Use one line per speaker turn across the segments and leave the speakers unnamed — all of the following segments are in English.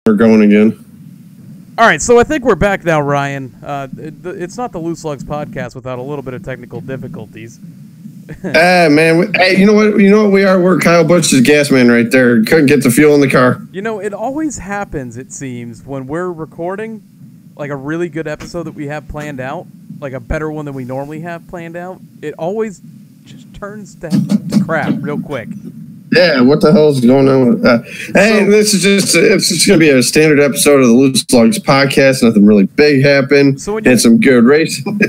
we're going again.
All right, so I think we're back now, Ryan. It's not the Loose Lugs podcast without a little bit of technical difficulties.
Man. Hey, you know what? You know what we are? We're Kyle Butch's gas man right there. Couldn't get the fuel in the car.
You know, it always happens, it seems, when we're recording, like a really good episode that we have planned out, like a better one than we normally have planned out, it always just turns to crap real quick.
Yeah, what the hell is going on with that? Hey, this is it's just going to be a standard episode of the Loose Lugs podcast. Nothing really big happened. So and some good racing.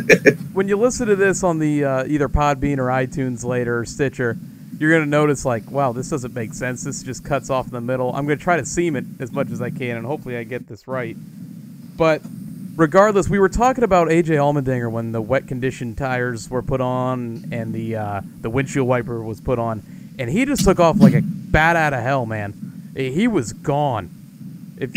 When you listen to this on the either Podbean or iTunes later or Stitcher, you're going to notice, like, wow, this doesn't make sense. This just cuts off in the middle. I'm going to try to seam it as much as I can, and hopefully I get this right. But regardless, we were talking about AJ Allmendinger when the wet condition tires were put on and the windshield wiper was put on. And he just took off like a bat out of hell, man. He was gone.
He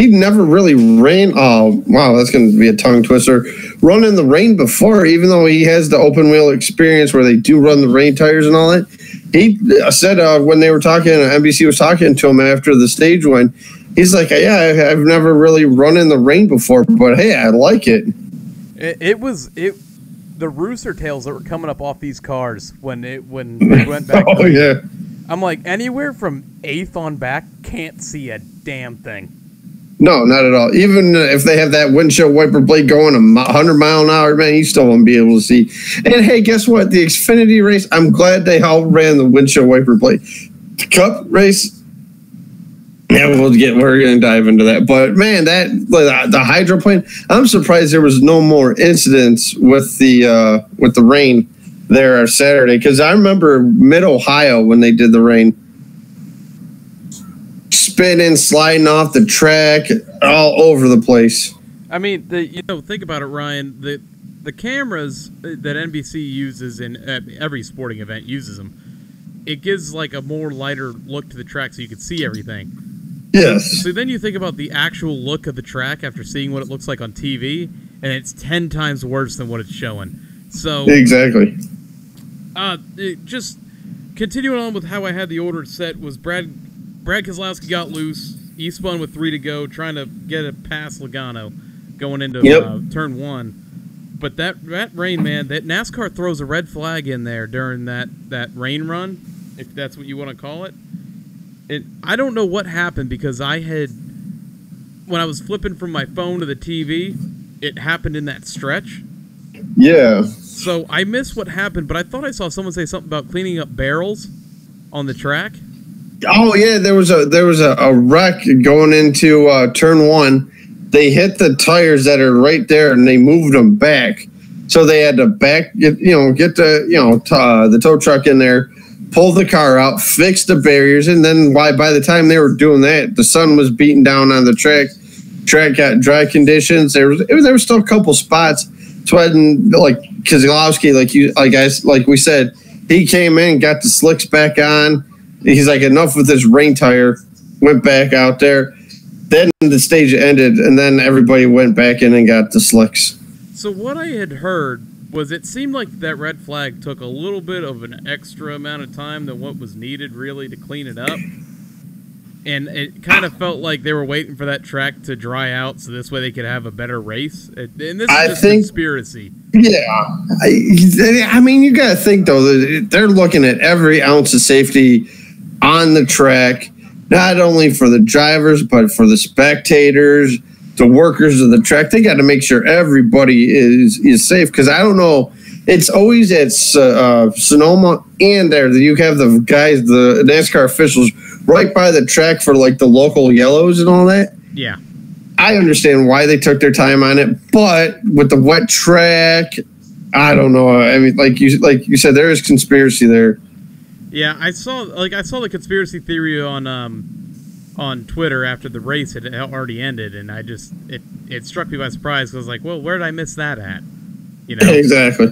never really ran. Oh, wow, that's going to be a tongue twister. Run in the rain before, even though he has the open wheel experience where they do run the rain tires and all that. He said when they were talking, NBC was talking to him after the stage win, he's like, yeah, I've never really run in the rain before, but hey, I like it.
The rooster tails that were coming up off these cars when they went back.
Oh, yeah.
I'm like, anywhere from 8th on back, can't see a damn thing.
No, not at all. Even if they have that windshield wiper blade going 100 mile an hour, man, you still won't be able to see. And hey, guess what? The Xfinity race, I'm glad they all ran the windshield wiper blade. The Cup race, yeah, we're going to dive into that. But man, the hydroplane, I'm surprised there was no more incidents with the rain there Saturday, because I remember Mid-Ohio when they did the rain, spinning, sliding off the track, all over the place.
I mean, think about it, Ryan. The cameras that NBC uses in every sporting event uses them. It gives like a more lighter look to the track so you can see everything.
Yes.
So then you think about the actual look of the track after seeing what it looks like on TV, and it's 10 times worse than what it's showing. So
exactly.
Just continuing on with how I had the order set was Brad Keselowski got loose. He spun with 3 to go, trying to get it past Logano going into turn 1. But that rain, man, that NASCAR throws a red flag in there during that rain run, if that's what you want to call it. I don't know what happened because when I was flipping from my phone to the TV, it happened in that stretch.
Yeah.
So I missed what happened, but I thought I saw someone say something about cleaning up barrels on the track.
Oh yeah, there was a wreck going into turn 1. They hit the tires that are right there, and they moved them back. So they had to get the tow truck in there, pull the car out, fix the barriers, and then by the time they were doing that, the sun was beating down on the track. Track got dry conditions. There was still a couple spots. So like Keselowski, like we said, he came in, got the slicks back on. He's like, enough with this rain tire. Went back out there. Then the stage ended, and then everybody went back in and got the slicks.
So what I had heard was it seemed like that red flag took a little bit of an extra amount of time than what was needed really to clean it up. And it kind of felt like they were waiting for that track to dry out so this way they could have a better race. And this is just conspiracy.
Yeah. I mean, you got to think, though, they're looking at every ounce of safety on the track, not only for the drivers, but for the spectators, the workers of the track. They got to make sure everybody is safe, because I don't know. It's always at Sonoma and there that you have the guys, the NASCAR officials, right by the track for like the local yellows and all that.
Yeah.
I understand why they took their time on it, but with the wet track, I don't know. I mean, like you said, there is conspiracy there.
Yeah, I saw the conspiracy theory on Twitter after the race had already ended, and it struck me by surprise because I was like, well, where did I miss that at? You know,
exactly.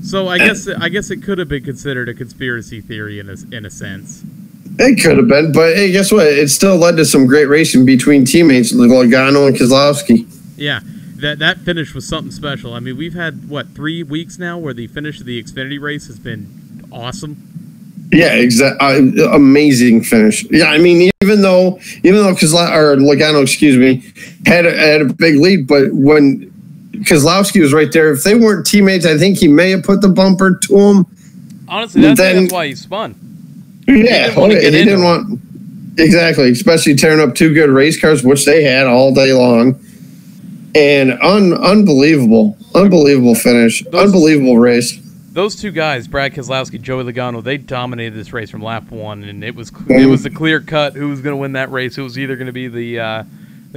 So I guess it could have been considered a conspiracy theory in a sense.
It could have been, but hey, guess what? It still led to some great racing between teammates, Logano and Keselowski.
Yeah, that finish was something special. I mean, we've had 3 weeks now where the finish of the Xfinity race has been awesome.
Yeah, exactly. Amazing finish. Yeah, I mean, even though Logano, excuse me, had a big lead, but when Keselowski was right there, if they weren't teammates, I think he may have put the bumper to him.
Honestly, that's why he spun.
Yeah, he didn't want exactly, especially tearing up two good race cars, which they had all day long, and unbelievable finish, unbelievable race.
Those two guys, Brad Keselowski, Joey Logano, they dominated this race from lap one, and it was a clear cut who was going to win that race. It was either going to be the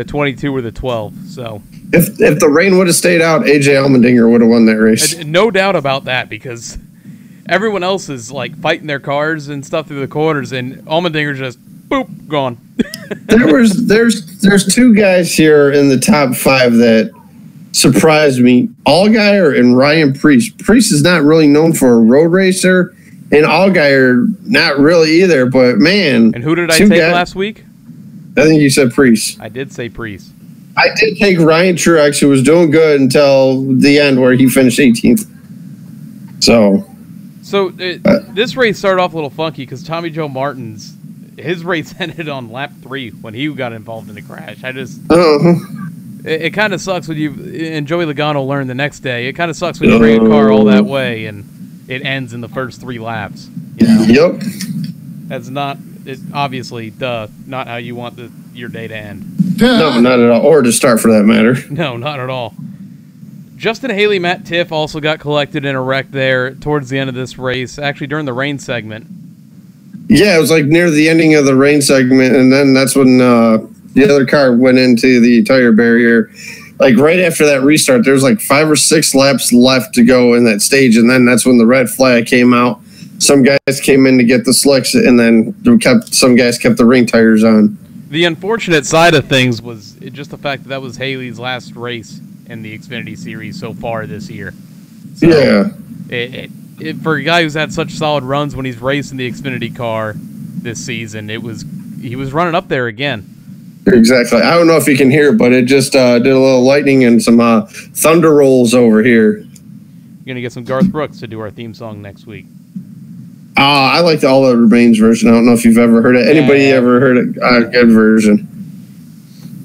22 or the 12. So
if the rain would have stayed out, AJ Allmendinger would have won that race.
No doubt about that, because everyone else is like fighting their cars and stuff through the corners, and Allmendinger just boop gone. There's two guys here in the top 5 that surprised me. Allgaier and Ryan Preece. Preece is not really known for a road racer, and Allgaier not really either. But man, and who did I take last week?
I think you said Preece.
I did say Preece.
I did take Ryan Truex, who was doing good until the end, where he finished 18th. So
this race started off a little funky because Tommy Joe Martin's his race ended on lap 3 when he got involved in a crash. It kind of sucks when and Joey Logano learned the next day. It kind of sucks when you bring a car all that way and it ends in the first 3 laps. You know?
Yep.
That's obviously not how you want your day to end.
No, not at all. Or to start, for that matter.
No, not at all. Justin Haley, Matt Tiff also got collected in a wreck there towards the end of this race, actually during the rain segment.
Yeah, it was like near the ending of the rain segment, and then that's when the other car went into the tire barrier. Like right after that restart, there was like 5 or 6 laps left to go in that stage, and then that's when the red flag came out. Some guys came in to get the slicks, and then some guys kept the rain tires on.
The unfortunate side of things was just the fact that was Haley's last race in the Xfinity Series so far this year. So
yeah.
For a guy who's had such solid runs when he's racing the Xfinity car this season, he was running up there again.
Exactly. I don't know if you can hear it, but it just did a little lightning and some thunder rolls over here.
You're going to get some Garth Brooks to do our theme song next week.
I like the All That Remains version. I don't know if you've ever heard it. Anybody ever heard it? Good version.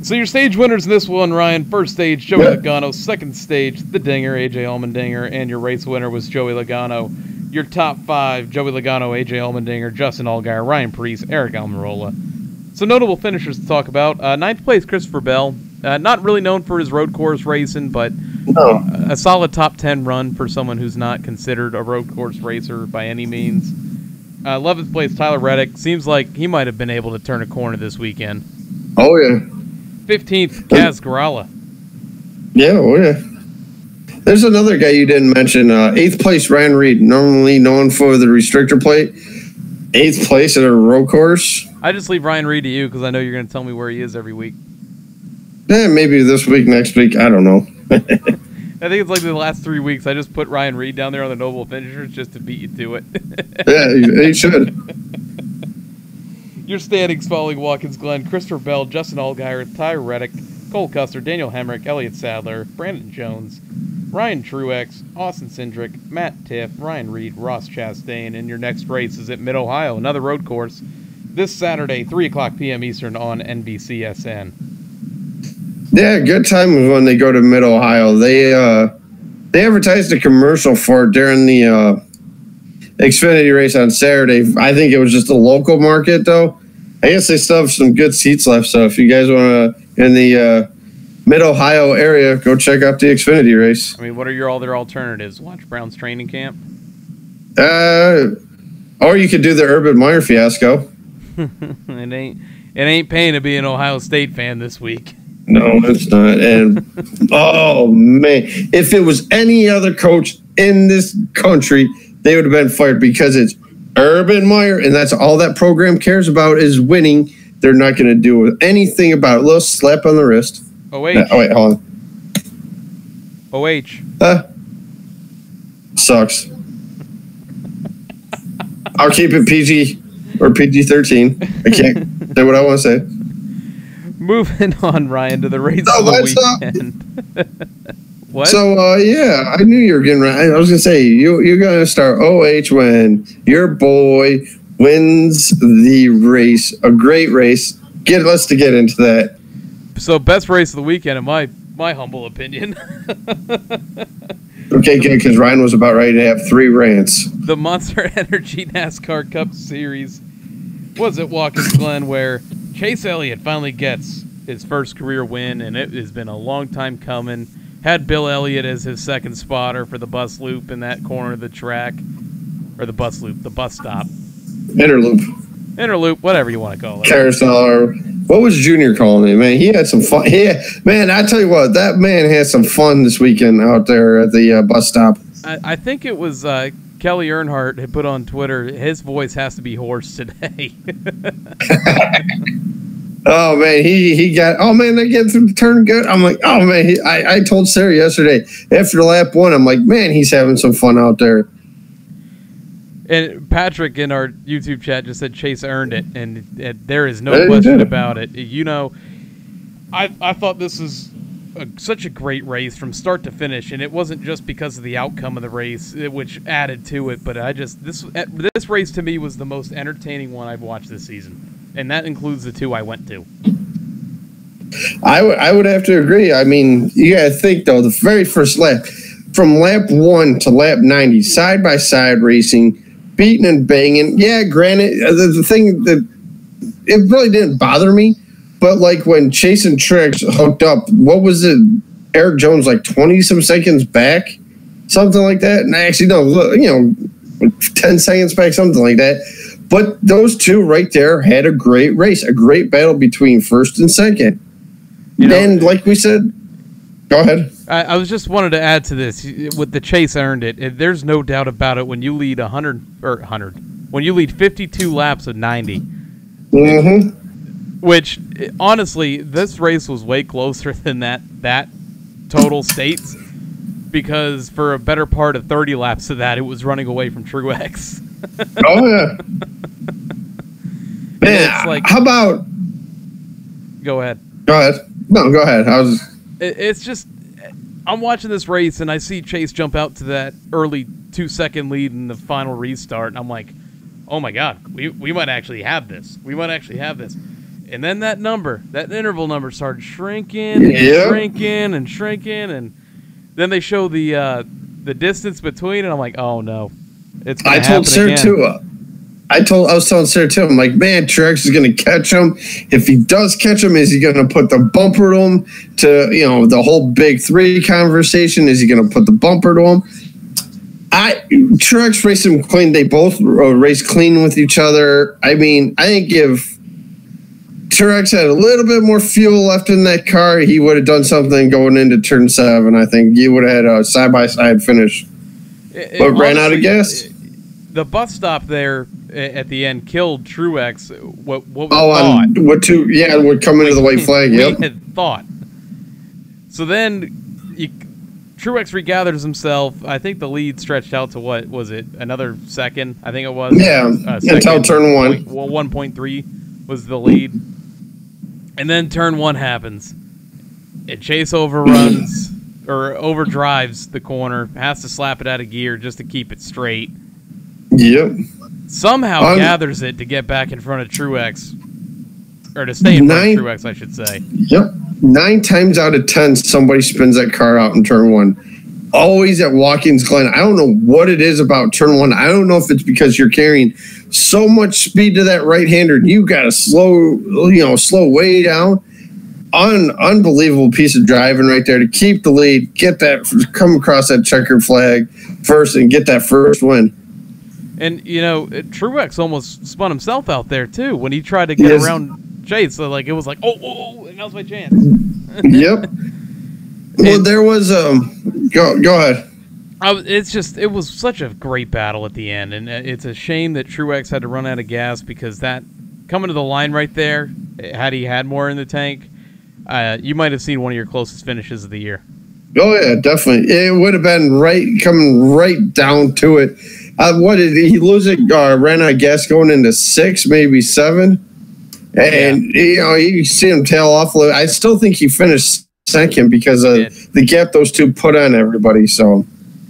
So your stage winners in this one, Ryan. First stage, Joey Logano. Second stage, the Dinger, AJ Allmendinger. And your race winner was Joey Logano. Your top 5, Joey Logano, AJ Allmendinger, Justin Allgaier, Ryan Preece, Eric Almirola. So notable finishers to talk about. 9th place, Christopher Bell. Not really known for his road course racing, but a solid top 10 run for someone who's not considered a road course racer by any means. 11th place, Tyler Reddick. Seems like he might have been able to turn a corner this weekend.
Oh, yeah.
15th, Kaz Grala.
Yeah, oh, yeah. There's another guy you didn't mention. 8th place, Ryan Reed, normally known for the restrictor plate. 8th place at a road course.
I just leave Ryan Reed to you because I know you're going to tell me where he is every week.
Maybe this week, next week. I don't know.
I think it's like the last 3 weeks. I just put Ryan Reed down there on the Noble Finishers just to beat you to it.
Yeah, he should.
Your standings following Watkins Glen, Christopher Bell, Justin Allgaier, Ty Reddick, Cole Custer, Daniel Hemrick, Elliott Sadler, Brandon Jones, Ryan Truex, Austin Cindric, Matt Tiff, Ryan Reed, Ross Chastain, and your next race is at Mid-Ohio, another road course, this Saturday, 3 o'clock p.m. Eastern on NBCSN.
Yeah, good time when they go to Mid-Ohio. They advertised a commercial for it during the Xfinity race on Saturday. I think it was just a local market, though. I guess they still have some good seats left, so if you guys want to, in the Mid-Ohio area, go check out the Xfinity race.
I mean, what are your other alternatives? Watch Brown's training camp?
Or you could do the Urban Meyer fiasco.
It ain't paying to be an Ohio State fan this week.
No, it's not. And, oh, man. If it was any other coach in this country, they would have been fired because it's Urban Meyer, and that's all that program cares about is winning. They're not going to do anything about it. A little slap on the wrist.
OH.
Oh, wait, hold on.
OH.
Sucks. I'll keep it PG or PG-13. I can't say what I want to say.
Moving on, Ryan, to the race of the weekend. What?
So, yeah, I knew you were getting right. I was going to say, you're going to start OH when your boy wins the race, a great race. Let's get into that.
So, best race of the weekend, in my humble opinion.
Okay, good, because Ryan was about ready to have 3 rants.
The Monster Energy NASCAR Cup Series was at Watkins Glen, where Chase Elliott finally gets his first career win, and it has been a long time coming. Had Bill Elliott as his second spotter for the bus loop in that corner of the track. Or the bus loop, the bus stop. Interloop, whatever you want to call it.
Carousel, or what was Junior calling it, man? He had some fun. Man, I tell you what, that man had some fun this weekend out there at the bus stop.
I think it was Kelly Earnhardt had put on Twitter, his voice has to be hoarse today.
Oh, man, he got, oh, man, they get through the turn good. I'm like, oh, man, I told Sarah yesterday, after lap 1, I'm like, man, he's having some fun out there.
And Patrick in our YouTube chat just said Chase earned it, and there is no question about it. You know, I thought this was such a great race from start to finish, and it wasn't just because of the outcome of the race, which added to it, but this race to me was the most entertaining one I've watched this season. And that includes the 2 I went to.
I would have to agree. I mean, you got to think, though, the very first lap, from lap 1 to lap 90, side-by-side racing, beating and banging. Yeah, granted, the thing that it really didn't bother me, but like when Chase and Truex hooked up, what was it? Eric Jones, like 20-some seconds back? Something like that? And actually, no, 10 seconds back, something like that. But those 2 right there had a great race, a great battle between first and second. And like we said, go ahead.
I was just wanted to add to this with the Chase earned it. There's no doubt about it. When you lead 100, when you lead 52 laps of 90, which honestly, this race was way closer than that total states, because for a better part of 30 laps of that, it was running away from Truex.
Oh yeah. Man, like, how about?
Go ahead.
Go ahead. No, go ahead.
It's just, I'm watching this race and I see Chase jump out to that early 2-second lead in the final restart, and I'm like, oh my God, we might actually have this. We might actually have this. And then that interval number started shrinking and shrinking and shrinking, and then they show the distance between, and I'm like, oh no.
I told Sarah too. I was telling Sarah too. I'm like, man, Truex is going to catch him. If he does catch him, is he going to put the bumper to him? To the whole big 3 conversation. Is he going to put the bumper to him? Truex raced him clean. They both raced clean with each other. I mean, I think if Truex had a little bit more fuel left in that car, he would have done something going into turn 7. I think he would have had a side-by-side finish. But ran out of gas.
The bus stop there at the end killed Truex. What we
thought. Would come into the white flag. Yep.
We had thought. So then Truex regathers himself. I think the lead stretched out to what was it? Another second? I think it was.
Yeah, until turn 1.
1.3 was the lead. And then turn 1 happens. And Chase overruns or overdrives the corner, has to slap it out of gear just to keep it straight.
Yep.
Somehow gathers it to get back in front of Truex. Or to stay in front of Truex, I should say.
Yep. 9 times out of 10, somebody spins that car out in turn 1. Always at Watkins Glen. I don't know what it is about turn 1. I don't know if it's because you're carrying so much speed to that right-hander. You got to slow way down. Unbelievable piece of driving right there to keep the lead, come across that checkered flag first and get that first win.
And, Truex almost spun himself out there, too, when he tried to get around Chase. So, it was like, oh, now's my chance.
Yep. Well, there was go ahead.
It was such a great battle at the end, and it's a shame that Truex had to run out of gas, because that coming to the line right there, had he had more in the tank, you might have seen one of your closest finishes of the year.
Oh yeah, definitely. It would have been coming right down to it. What did he lose it? Ran out of gas going into 6, maybe 7, and you see him tail off a little. I still think he finished second because of the gap those two put on everybody. So,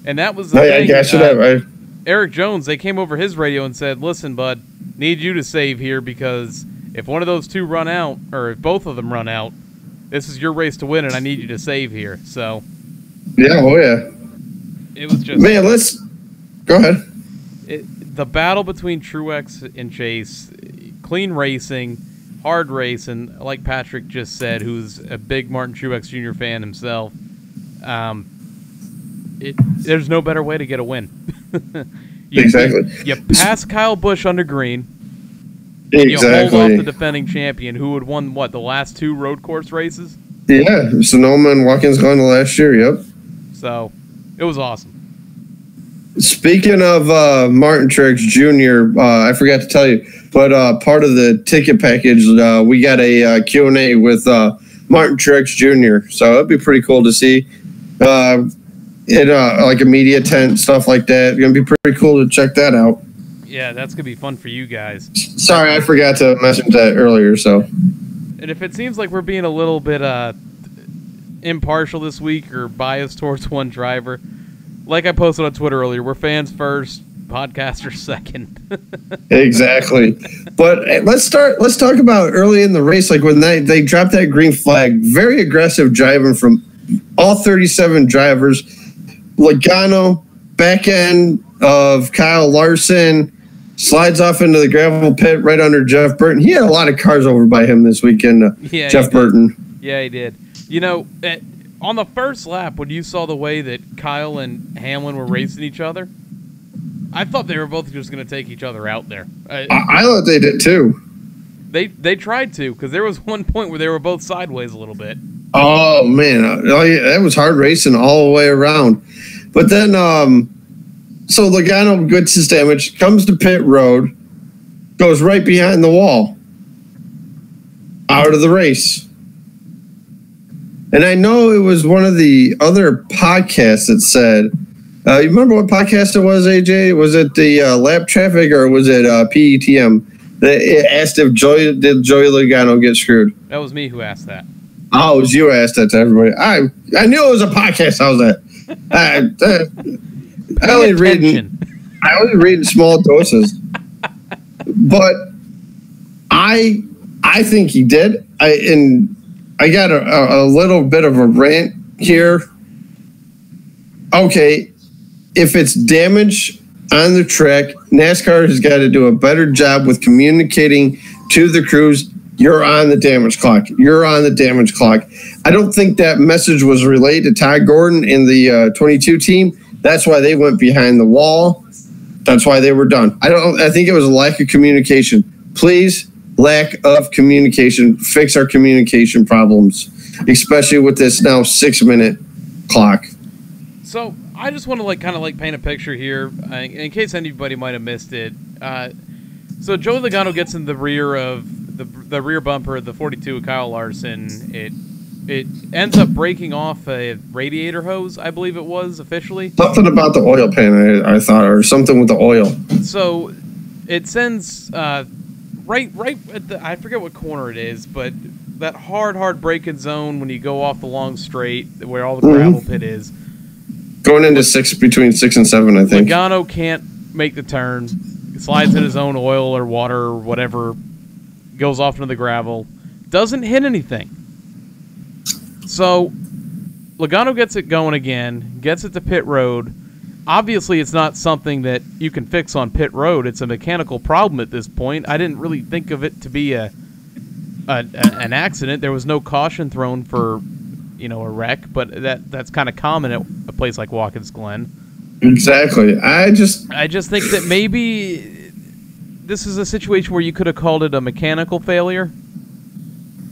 and that was the thing.
I should have.
Eric Jones, they came over his radio and said, "Listen, bud, need you to save here because if one of those two run out, or if both of them run out, this is your race to win, and I need you to save here." So,
yeah,
it was just
let's go ahead.
The battle between Truex and Chase, clean racing, hard racing, like Patrick just said, who's a big Martin Truex Jr. fan himself. There's no better way to get a win.
Exactly.
You pass Kyle Busch under green.
Exactly.
And you hold off the defending champion, who had won the last 2 road course races.
Yeah, Sonoma and Watkins Glen last year. Yep.
So it was awesome.
Speaking of Martin Truex Jr., I forgot to tell you, but part of the ticket package, we got a Q&A with Martin Truex Jr. So it'd be pretty cool to see. Like a media tent, stuff like that. It's going to be pretty cool to check that out.
Yeah, that's going to be fun for you guys.
Sorry, I forgot to mention that earlier. So,
and if it seems like we're being a little bit impartial this week or biased towards one driver, like I posted on Twitter earlier, we're fans first, podcasters second.
Exactly. But let's talk about early in the race, like when they dropped that green flag. Very aggressive driving from all 37 drivers. Logano, back end of Kyle Larson, slides off into the gravel pit right under Jeff Burton. He had a lot of cars over by him this weekend, Jeff Burton.
Yeah, he did. You know, on the first lap, when you saw the way that Kyle and Hamlin were racing each other, I thought they were both just going to take each other out there.
I thought they did too.
They tried to, because there was one point where they were both sideways a little bit.
Oh, man. That was hard racing all the way around. But then, so Logano gets his damage, comes to pit road, goes right behind the wall, out of the race. And I know it was one of the other podcasts that said, you remember what podcast it was, AJ? Was it the Lap Traffic or was it PETM? It asked if Joey Logano get screwed.
That was me who asked that.
Oh, it was you asked that to everybody. I knew it was a podcast. I was at. I only read in small doses. But I think he did. I got a little bit of a rant here. Okay, if it's damage on the track, NASCAR has got to do a better job with communicating to the crews. You're on the damage clock. You're on the damage clock. I don't think that message was relayed to Todd Gordon and the 22 team. That's why they went behind the wall. That's why they were done. I think it was a lack of communication. Please, lack of communication. Fix our communication problems, especially with this now 6-minute clock.
So I just want to kind of paint a picture here, in case anybody might have missed it. So Joey Logano gets in the rear of the rear bumper of the 42 of Kyle Larson. It ends up breaking off a radiator hose, I believe it was officially.
Something about the oil pan, I thought, or something with the oil.
So it sends right at the, I forget what corner it is, but that hard braking zone when you go off the long straight where all the gravel pit is.
Going into between 6 and 7, I think.
Logano can't make the turn. Slides in his own oil or water or whatever. Goes off into the gravel. Doesn't hit anything. So Logano gets it going again. Gets it to pit road. Obviously, it's not something that you can fix on pit road. It's a mechanical problem at this point. I didn't really think of it to be an accident. There was no caution thrown for, a wreck, but that's kind of common at a place like Watkins Glen.
Exactly. I just
think that maybe this is a situation where you could have called it a mechanical failure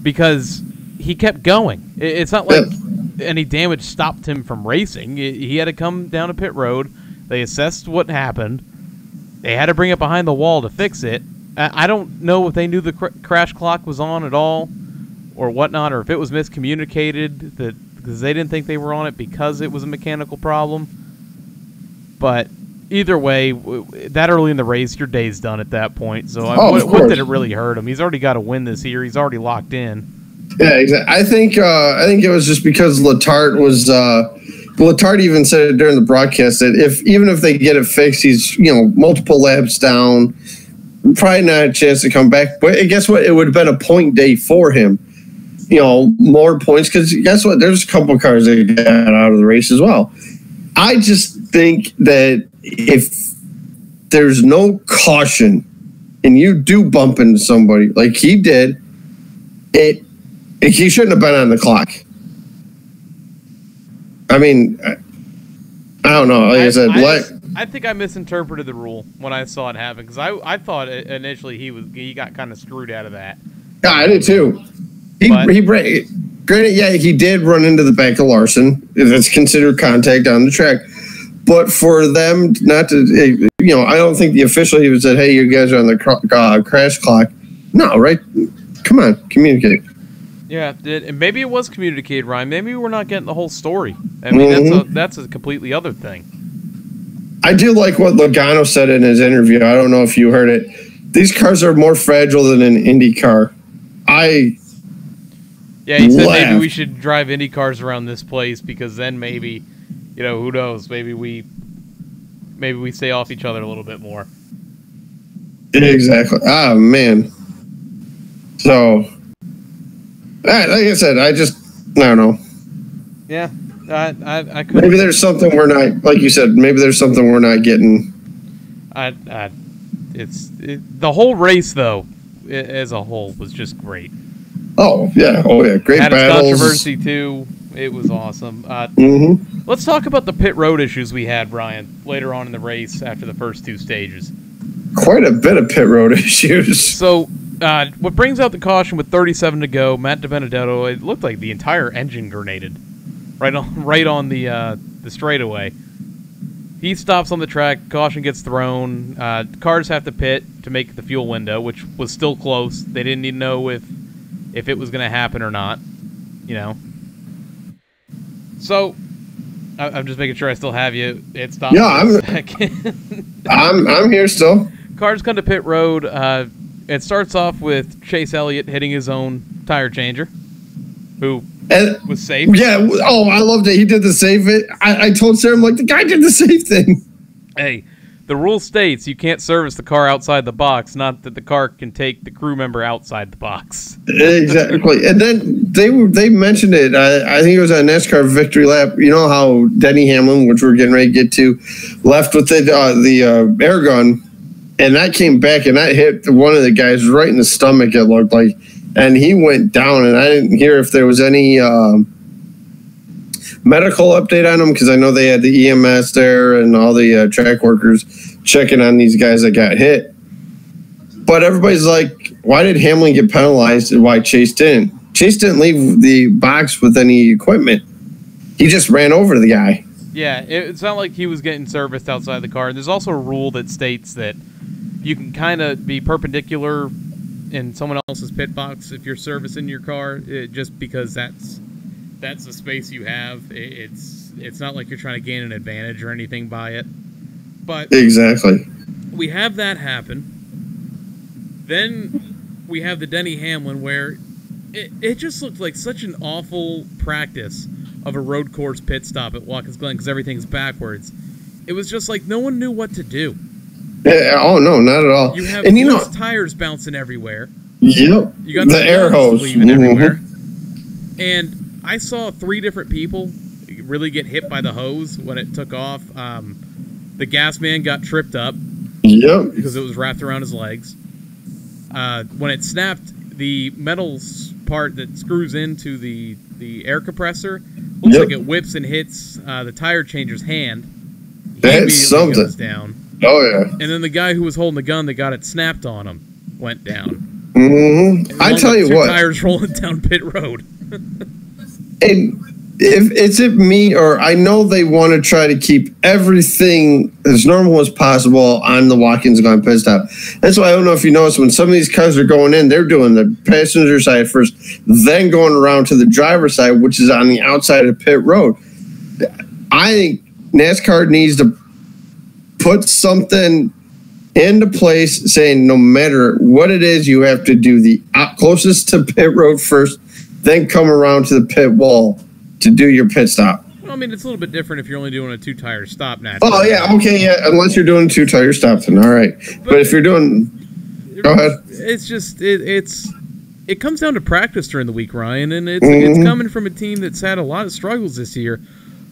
because he kept going. It's not like any damage stopped him from racing. He had to come down to pit road. They assessed what happened. They had to bring it behind the wall to fix it. I don't know if they knew the crash clock was on at all or whatnot, or if it was miscommunicated because they didn't think they were on it because it was a mechanical problem. But either way, that early in the race, your day's done at that point. So what did it really hurt him? He's already got to win this year. He's already locked in.
Yeah, exactly. I think it was just because Letarte was. Letarte even said it during the broadcast that even if they get it fixed, he's multiple laps down, probably not a chance to come back. But guess what? It would have been a point day for him. More points because guess what? There's a couple cars that got out of the race as well. I just think that if there's no caution and you do bump into somebody like he did, he shouldn't have been on the clock. I mean, I don't know. Like I said,
I think I misinterpreted the rule when I saw it happen because I thought initially he got kind of screwed out of that.
Yeah, I did too. Granted, yeah, he did run into the back of Larson. That's considered contact on the track. But for them not to, I don't think the official even said, "Hey, you guys are on the crash clock." No, right? Come on, communicate.
Yeah, and maybe it was communicated, Ryan. Maybe we're not getting the whole story. I mean, that's a completely other thing.
I do like what Logano said in his interview. I don't know if you heard it. These cars are more fragile than an Indy car.
He said maybe we should drive Indy cars around this place because then maybe, who knows? Maybe we stay off each other a little bit more.
Exactly. Ah, man. So. Like I said, I don't know.
Yeah, I could.
Maybe there's something we're not, like you said. Maybe there's something we're not getting.
The whole race though, as a whole, was just great.
Oh yeah, great
had
battles.
Its controversy too. It was awesome. Let's talk about the pit road issues we had, Brian, later on in the race after the first two stages. Quite
a bit of pit road issues.
So. What brings out the caution with 37 to go, Matt DiBenedetto, it looked like the entire engine grenaded right on the straightaway. He stops on the track, caution gets thrown, cars have to pit to make the fuel window, which was still close. They didn't even know if it was going to happen or not, So, I'm just making sure I still have you. It stopped.
Yeah, I'm here still.
Cars come to pit road. It starts off with Chase Elliott hitting his own tire changer, who was safe.
Yeah, I loved it. He did the safe. I told Sarah, I'm like, the guy did the safe thing.
Hey, the rule states you can't service the car outside the box, not that the car can take the crew member outside the box.
Exactly. And then they mentioned it. I think it was on NASCAR Victory Lap. You know how Denny Hamlin, which we're getting ready to get to, left with the air gun. And that came back, and that hit one of the guys right in the stomach, it looked like. And he went down, and I didn't hear if there was any medical update on him, because I know they had the EMS there and all the track workers checking on these guys that got hit. But everybody's like, why did Hamlin get penalized and why Chase didn't? Chase didn't leave the box with any equipment. He just ran over the guy.
Yeah, it's not like he was getting serviced outside the car. And there's also a rule that states that you can kind of be perpendicular in someone else's pit box if you're servicing your car, just because that's the space you have. It's not like you're trying to gain an advantage or anything by it. But
exactly,
we have that happen. Then we have the Denny Hamlin where it just looked like such an awful practice of a road course pit stop at Watkins Glen because everything's backwards. It was just like no one knew what to do.
Yeah, oh no, not at all.
You have tires bouncing everywhere.
Yep.
You got
the air hose
leaving everywhere. And I saw 3 different people really get hit by the hose when it took off. The gas man got tripped up.
Yep.
Because it was wrapped around his legs. When it snapped, the metal part that screws into the air compressor looks like it whips and hits the tire changer's hand.
That's something.
Goes down.
Oh, yeah.
And then the guy who was holding the gun that got it snapped on him went down.
Mm-hmm. I tell you what.
Tires rolling down pit road.
And if me, or I know they want to try to keep everything as normal as possible on the Watkins Glen pit stop. That's why I don't know if you notice when some of these cars are going in, they're doing the passenger side first, then going around to the driver's side, which is on the outside of pit road. I think NASCAR needs to put something into place saying no matter what it is, you have to do the closest to pit road first, then come around to the pit wall to do your pit stop.
Well, I mean, it's a little bit different if you're only doing a 2-tire stop naturally.
Oh, yeah, okay, yeah, unless you're doing 2-tire stops, then all right. But if you're doing... Go ahead.
It's just... It comes down to practice during the week, Ryan, and it's coming from a team that's had a lot of struggles this year,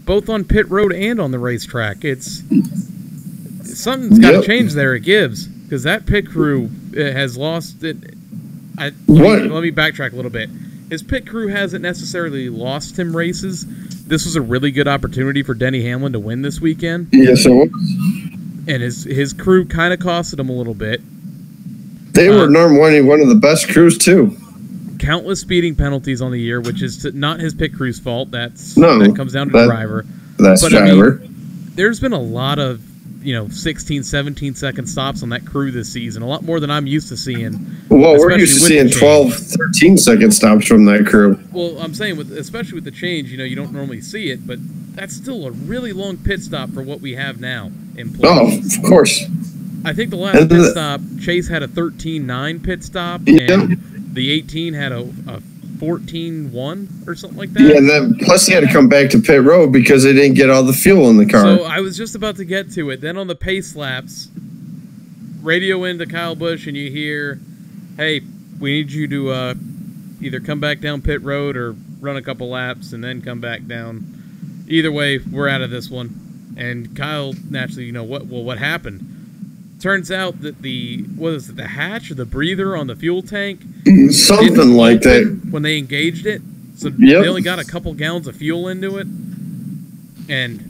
both on pit road and on the racetrack. Something's got to change there at Gibbs, because that pit crew has lost it. Let me backtrack a little bit. His pit crew hasn't necessarily lost him races. This was a really good opportunity for Denny Hamlin to win this weekend.
Yes, it was.
And his crew kind of costed him a little bit.
They were normally one of the best crews, too.
Countless speeding penalties on the year, which is not his pit crew's fault. That comes down to the driver.
That's driver.
I mean, there's been a lot of 16, 17-second stops on that crew this season. A lot more than I'm used to seeing.
Well, we're used to seeing 12, 13-second stops from that crew.
Well, I'm saying, especially with the change, you don't normally see it, but that's still a really long pit stop for what we have now in place.
Oh, of course.
I think the last pit stop, Chase had a 13.9 pit stop, and the 18 had a 14.1 or something like that.
Yeah, and then plus he had to come back to pit road because they didn't get all the fuel in the car.
So I was just about to get to it. Then on the pace laps, radio into Kyle Busch, and you hear, "Hey, we need you to either come back down pit road or run a couple laps and then come back down. Either way, we're out of this one." And Kyle naturally, what happened? Turns out that the hatch or the breather on the fuel tank,
something like that,
when they engaged it, so they only got a couple gallons of fuel into it. And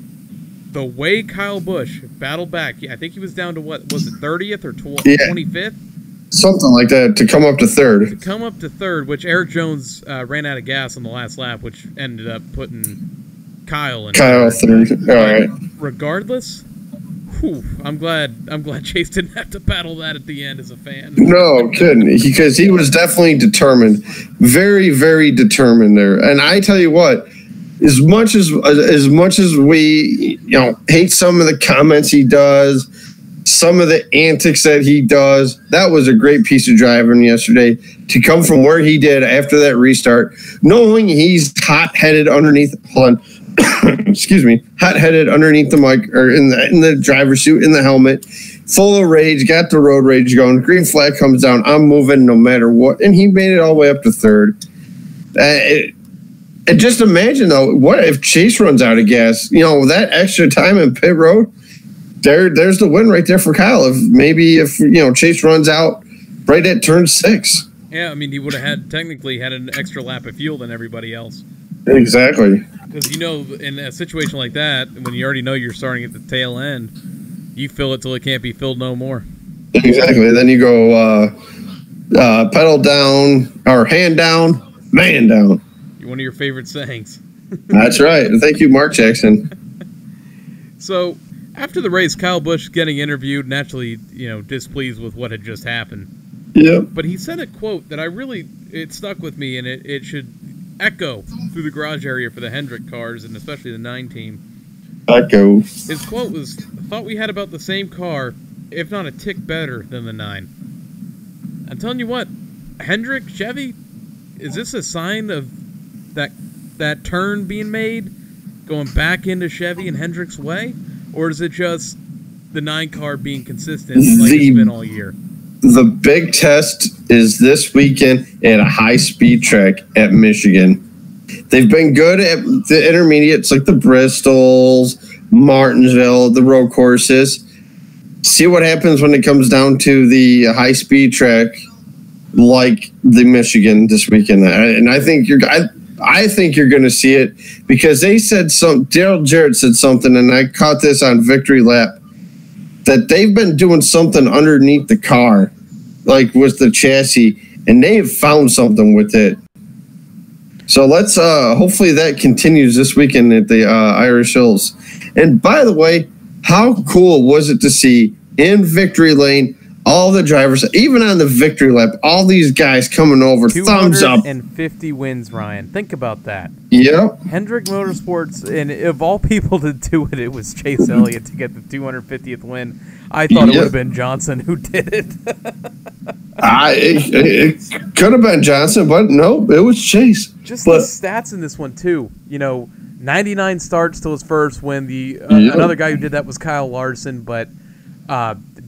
the way Kyle Busch battled back, I think he was down to what was it, 30th or 25th,
something like that, to come up to third.
To come up to third, which Eric Jones ran out of gas on the last lap, which ended up putting Kyle in
third. All right.
Regardless. I'm glad Chase didn't have to battle that at the end as a fan.
No, couldn't, because he was definitely determined, very, very determined there. And I tell you what, as much as we hate some of the comments he does, some of the antics that he does, that was a great piece of driving yesterday to come from where he did after that restart, knowing he's hot-headed underneath. Hold on. Excuse me, hot-headed underneath the mic or in the driver's suit, in the helmet, full of rage, got the road rage going. Green flag comes down, I'm moving no matter what, and he made it all the way up to third. And just imagine though, what if Chase runs out of gas? That extra time in pit road, there's the win right there for Kyle. If Chase runs out right at turn 6.
Yeah, I mean he would have technically had an extra lap of fuel than everybody else.
Exactly.
Because in a situation like that, when you already know you're starting at the tail end, you fill it till it can't be filled no more.
Exactly. Then you go pedal down, or hand down, man down.
One of your favorite sayings.
That's right. Thank you, Mark Jackson.
So, after the race, Kyle Busch getting interviewed, naturally, displeased with what had just happened.
Yeah.
But he said a quote that it stuck with me, and it should echo through the garage area for the Hendrick cars, and especially the 9 team.
Echo.
His quote was, "Thought we had about the same car, if not a tick better than the 9. I'm telling you what, Hendrick, Chevy, is this a sign of that turn being made, going back into Chevy and Hendrick's way? Or is it just the 9 car being consistent like it's been all year?"
The big test is this weekend at a high-speed track at Michigan. They've been good at the intermediates like the Bristols, Martinsville, the road courses. See what happens when it comes down to the high-speed track like the Michigan this weekend. And I think you're going to see it because they said Daryl Jarrett said something, and I caught this on Victory Lap, that they've been doing something underneath the car, like with the chassis, and they've found something with it. So let's hopefully that continues this weekend at the Irish Hills. And by the way, how cool was it to see in Victory Lane all the drivers, even on the victory lap, all these guys coming over, thumbs up.
250 wins, Ryan. Think about that.
Yep.
Hendrick Motorsports, and of all people to do it, it was Chase Elliott to get the 250th win. I thought it would have been Johnson who did it.
It could have been Johnson, but no, it was Chase.
The stats in this one, too. 99 starts till his first win. Another guy who did that was Kyle Larson, but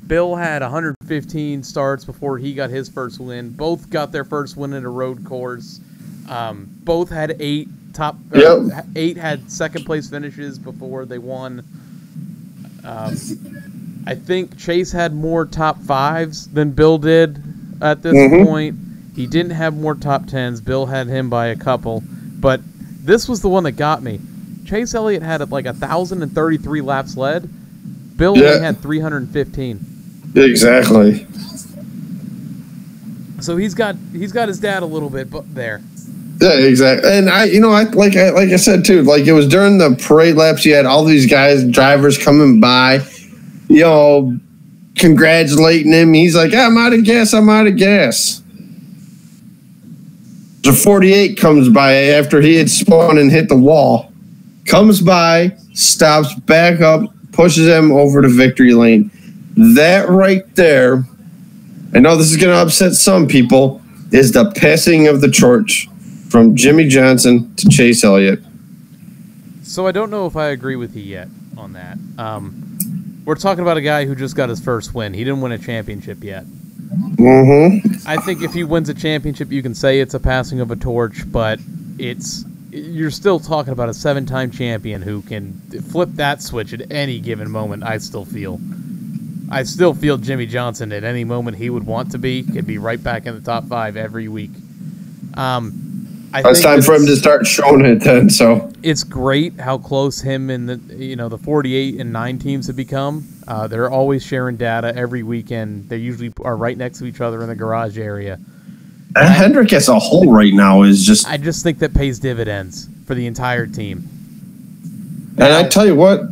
Bill had 115 starts before he got his first win. Both got their first win in a road course. Both had 8 had second place finishes before they won. I think Chase had more top 5s than Bill did at this point. He didn't have more top 10s. Bill had him by a couple. But this was the one that got me. Chase Elliott had like 1,033 laps led. Bill only had 315.
Exactly.
So he's got his dad a little bit there.
Yeah, exactly. And like I said too, like it was during the parade laps. You had all these drivers coming by, congratulating him. He's like, I'm out of gas. The 48 comes by after he had spun and hit the wall. Comes by, stops, back up, pushes him over to victory lane. That right there, I know this is going to upset some people, is the passing of the torch from Jimmy Johnson to Chase Elliott.
So I don't know if I agree with you yet on that. We're talking about a guy who just got his first win. He didn't win a championship yet. I think if he wins a championship, you can say it's a passing of a torch, but you're still talking about a 7-time champion who can flip that switch at any given moment. I still feel Jimmy Johnson at any moment he would want to be could be right back in the top 5 every week.
It's time for him to start showing it then. So
it's great how close him and the 48 and 9 teams have become. They're always sharing data every weekend. They usually are right next to each other in the garage area.
And Hendrick as a whole right now is just...
I just think that pays dividends for the entire team.
And I tell you what,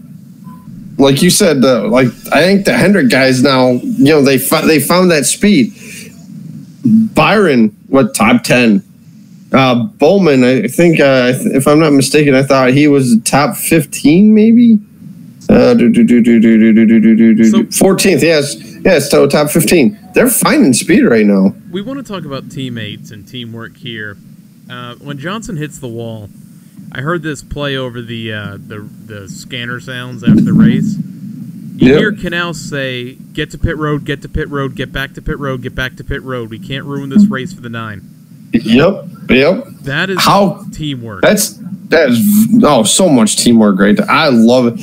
like you said, I think the Hendrick guys now, they found that speed. Byron, top 10? Bowman, I think, if I'm not mistaken, I thought he was top 15, maybe? 14th, yes. Yes, so top 15. They're finding speed right now.
We want to talk about teammates and teamwork here. When Johnson hits the wall, I heard this play over the scanner sounds after the race. You hear Canal say, get to pit road, get to pit road, get back to pit road, get back to pit road. We can't ruin this race for the 9.
Yep.
That is teamwork.
That is so much teamwork right there. I love it.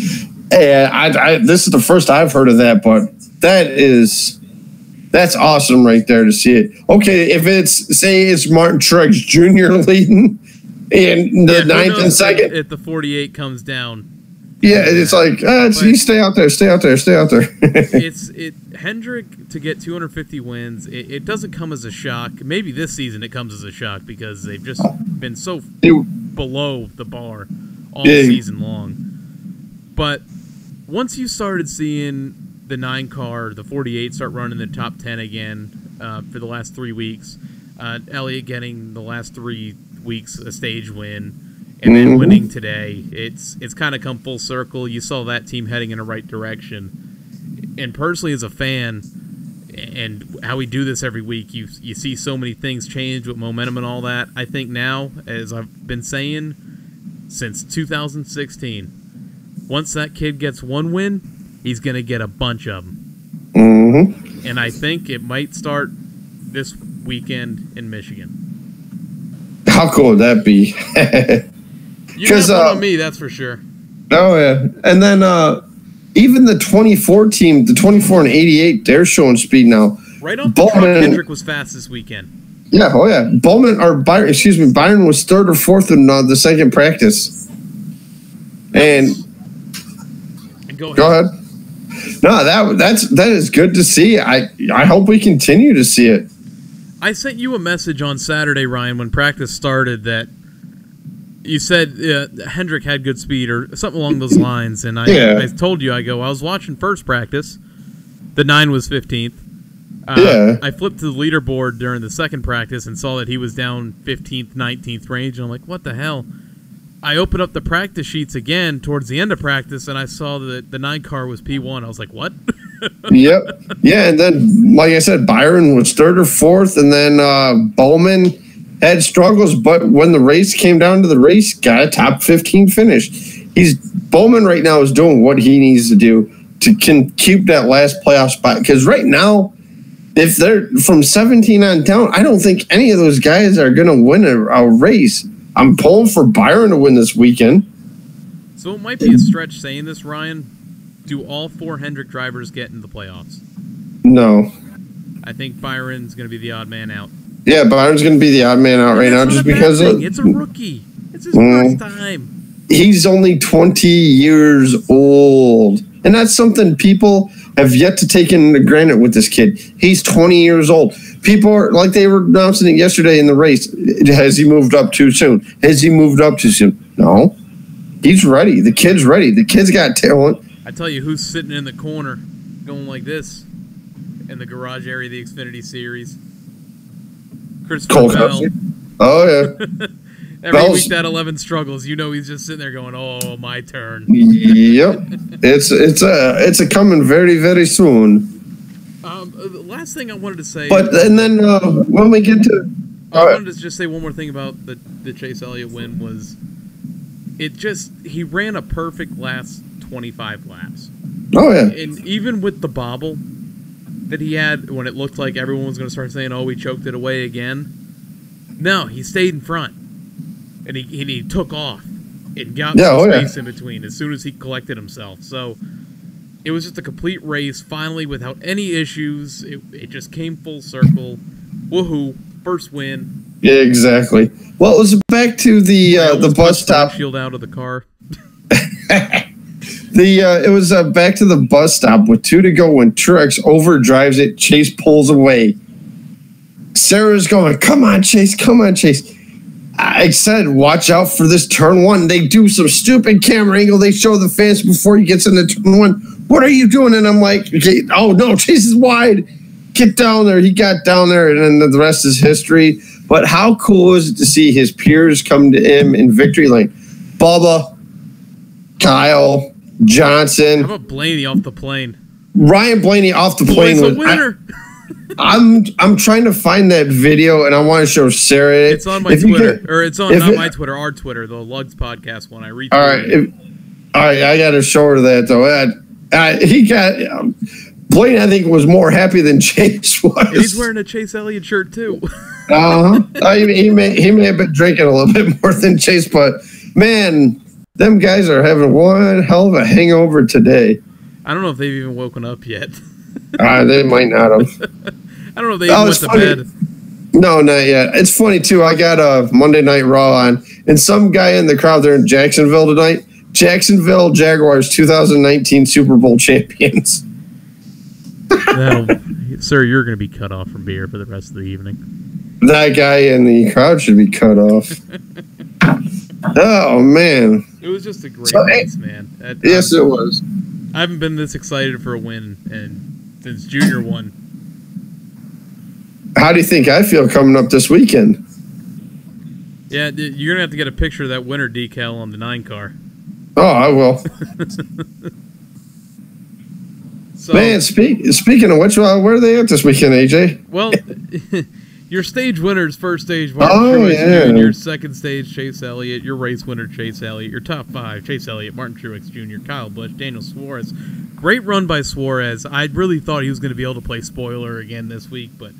And this is the first I've heard of that, but that's awesome right there to see it. Okay, if it's Martin Truex Jr. leading in the 9th and 2nd.
If the 48 comes down.
Yeah, it's like, you stay out there.
Hendrick to get 250 wins, it doesn't come as a shock. Maybe this season it comes as a shock because they've just been so below the bar all season long. But once you started seeing the 9 car, the 48 start running the top 10 again for the last 3 weeks, Elliott getting the last 3 weeks a stage win, and then winning today, it's kind of come full circle. You saw that team heading in the right direction. And personally, as a fan, and how we do this every week, you see so many things change with momentum and all that. I think now, as I've been saying since 2016, once that kid gets 1 win, he's going to get a bunch of them. And I think it might start this weekend in Michigan.
How cool would that be?
You got one on me, that's for sure.
Oh, yeah. And then even the 24 team, the 24 and 88, they're showing speed now.
Right off the truck, Hendrick was fast this weekend.
Yeah, Byron was 3rd or 4th in the second practice. And
go
ahead. No, that is good to see. I hope we continue to see it.
I sent you a message on Saturday, Ryan, when practice started that you said Hendrick had good speed or something along those lines, and I told you, I was watching first practice. The 9 was 15th. I flipped to the leaderboard during the second practice and saw that he was down 15th, 19th range. And I'm like, what the hell? I opened up the practice sheets again towards the end of practice, and I saw that the 9 car was P1. I was like, what?
Yep. Yeah, and then, like I said, Byron was 3rd or 4th, and then Bowman had struggles, but when the race came down to the race, got a top 15 finish. Bowman right now is doing what he needs to do to keep that last playoff spot, because right now, if they're from 17 on down, I don't think any of those guys are going to win a race. I'm pulling for Byron to win this weekend.
So it might be a stretch saying this, Ryan. Do all 4 Hendrick drivers get in the playoffs?
No.
I think Byron's going to be the odd man out.
Yeah, Byron's going to be the odd man out right now just because
it's a rookie. It's his first time.
He's only 20 years old. And that's something people have yet to take into granted with this kid. He's 20 years old. People are like they were announcing it yesterday in the race. Has he moved up too soon? Has he moved up too soon? No. He's ready. The kid's ready. The kid's got talent.
I tell you who's sitting in the corner going like this in the garage area of the Xfinity Series. Christopher Bell.
Oh, yeah.
Every week that 11 struggles, you know he's just sitting there going, "Oh, my turn."
Yep, it's a coming very, very soon.
The last thing I wanted to say,
and then when we get to,
I wanted to just say one more thing about the Chase Elliott win was, he ran a perfect last 25 laps.
Oh yeah,
and even with the bobble that he had when it looked like everyone was going to start saying, "Oh, we choked it away again," no, he stayed in front. And he took off and got some space in between as soon as he collected himself. So it was just a complete race, finally, without any issues. It just came full circle. Woohoo. First win.
Yeah, exactly. Well, it was back to the bus stop.
Shield out of the car.
It was back to the bus stop with 2 to go when Truex overdrives it. Chase pulls away. Sarah's going, "Come on, Chase. Come on, Chase." I said, watch out for this turn 1. They do some stupid camera angle. They show the fans before he gets into turn 1. What are you doing? And I'm like, okay, oh, no, Chase is wide. Get down there. He got down there, and then the rest is history. But how cool is it to see his peers come to him in victory lane? Bubba, Kyle, Johnson.
How about Blaney off the plane?
Ryan Blaney off the plane.
He's a winner.
I'm trying to find that video, and I want to show Sarah it.
It's on my Twitter, or it's on not my Twitter, our Twitter, the Lugs podcast one. I read.
All right, I got to show her that though. He got Blaine. I think was more happy than Chase was.
He's wearing a Chase Elliott shirt too.
He may have been drinking a little bit more than Chase, but man, them guys are having one hell of a hangover today.
I don't know if they've even woken up yet.
They might not have.
I don't know if they even went to bed.
No, not yet. It's funny, too. I got a Monday Night Raw on, and some guy in the crowd there in Jacksonville tonight, Jacksonville Jaguars 2019 Super Bowl champions.
Sir, you're going to be cut off from beer for the rest of the evening.
That guy in the crowd should be cut off. Oh, man.
It was just a great race, man.
Yes, it was.
I haven't been this excited for a win since Junior won.
How do you think I feel coming up this weekend?
Yeah, you're going to have to get a picture of that winner decal on the 9 car.
Oh, I will.
So,
man, speaking of which, where are they at this weekend, AJ?
Well, your stage winner's first stage, Martin Truex Jr., second stage, Chase Elliott, your race winner, Chase Elliott, your top 5, Chase Elliott, Martin Truex Jr., Kyle Busch, Daniel Suarez. Great run by Suarez. I really thought he was going to be able to play spoiler again this week, but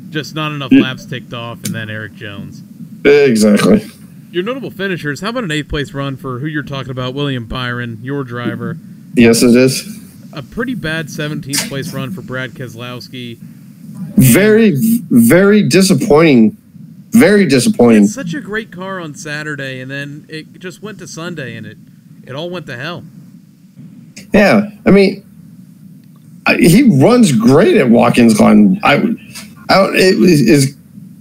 just not enough laps ticked off, and then Eric Jones.
Exactly.
Your notable finishers, how about an 8th place run for who you're talking about, William Byron, your driver?
Yes, it is.
A pretty bad 17th place run for Brad Keselowski.
Very, very disappointing. Very disappointing.
It's such a great car on Saturday, and then it just went to Sunday, and it all went to hell.
Yeah, I mean, he runs great at Watkins Glen. Is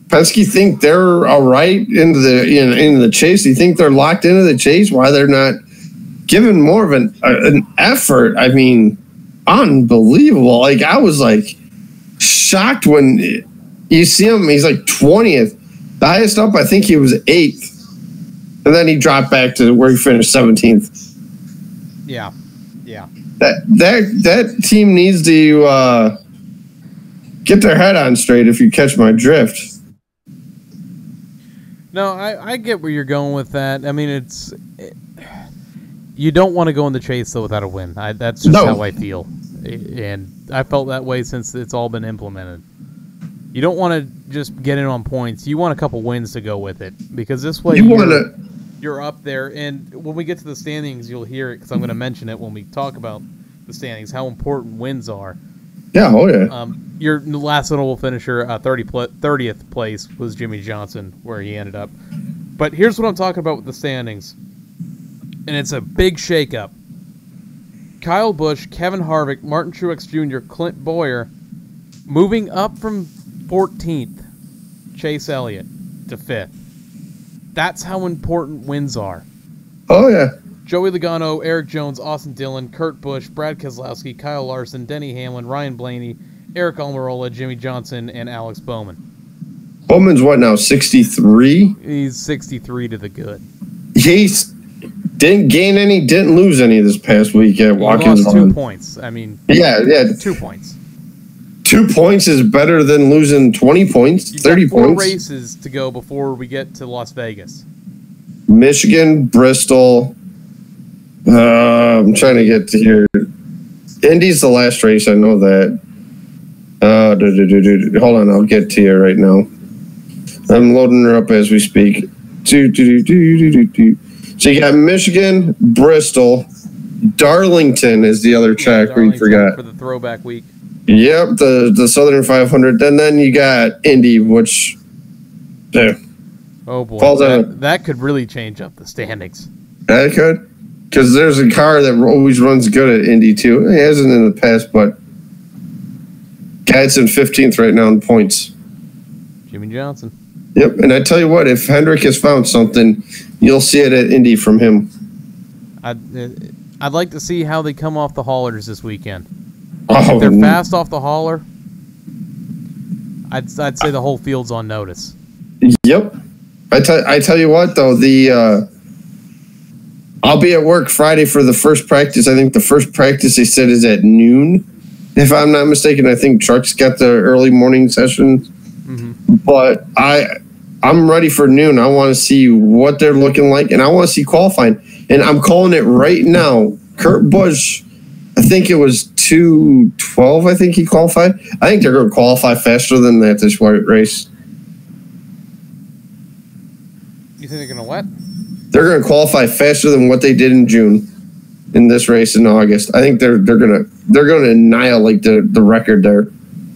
Penske think they're all right into the chase? Do you think they're locked into the chase? Why they're not giving more of an effort? I mean, unbelievable. Like I was like, shocked when you see him. He's like 20th. The highest up, I think he was 8th. And then he dropped back to where he finished 17th.
Yeah.
That team needs to get their head on straight, if you catch my drift.
No, I get where you're going with that. I mean, you don't want to go in the chase, though, without a win. That's just how I feel. And I felt that way since it's all been implemented. You don't want to just get in on points. You want a couple wins to go with it. Because this way you're up there. And when we get to the standings, you'll hear it, because I'm going to mention it when we talk about the standings, how important wins are.
Yeah, oh yeah.
Your last notable finisher, 30th place, was Jimmy Johnson, where he ended up. But here's what I'm talking about with the standings. And it's a big shakeup. Kyle Busch, Kevin Harvick, Martin Truex Jr., Clint Bowyer, moving up from 14th. Chase Elliott to 5th. That's how important wins are.
Oh, yeah.
Joey Logano, Eric Jones, Austin Dillon, Kurt Busch, Brad Keselowski, Kyle Larson, Denny Hamlin, Ryan Blaney, Eric Almirola, Jimmy Johnson, and Alex Bowman.
Bowman's what now, 63?
He's 63 to the good.
He didn't lose any this past week at Watkins.
He lost 2 points. I mean,
yeah.
2 points.
2 points is better than losing 20 points, 30
4
points.
races to go before we get to Las Vegas.
Michigan, Bristol. I'm trying to get to here. Indy's the last race. I know that. Hold on, I'll get to you right now. I'm loading her up as we speak. So you got Michigan, Bristol, Darlington is the other track we forgot.
For the throwback week.
Yep, the Southern 500. And then you got Indy, which...
oh, boy. That could really change up the standings.
That could. Because there's a car that always runs good at Indy, too. It hasn't in the past, but... Guy's in 15th right now in points.
Jimmy Johnson.
Yep, and I tell you what, if Hendrick has found something, you'll see it at Indy from him.
I'd like to see how they come off the haulers this weekend.
Oh,
if they're fast off the hauler, I'd say the whole field's on notice.
Yep. I tell you what, though, I'll be at work Friday for the first practice. I think the first practice they said is at noon. If I'm not mistaken, I think Truck's got the early morning sessions. Mm-hmm. But I'm ready for noon. I want to see what they're looking like, and I want to see qualifying. And I'm calling it right now. Kurt Busch, I think it was 2:12. I think he qualified. I think they're going to qualify faster than that this race.
You think they're going to what?
They're going to qualify faster than what they did in June in this race in August. I think they're going to annihilate the record there.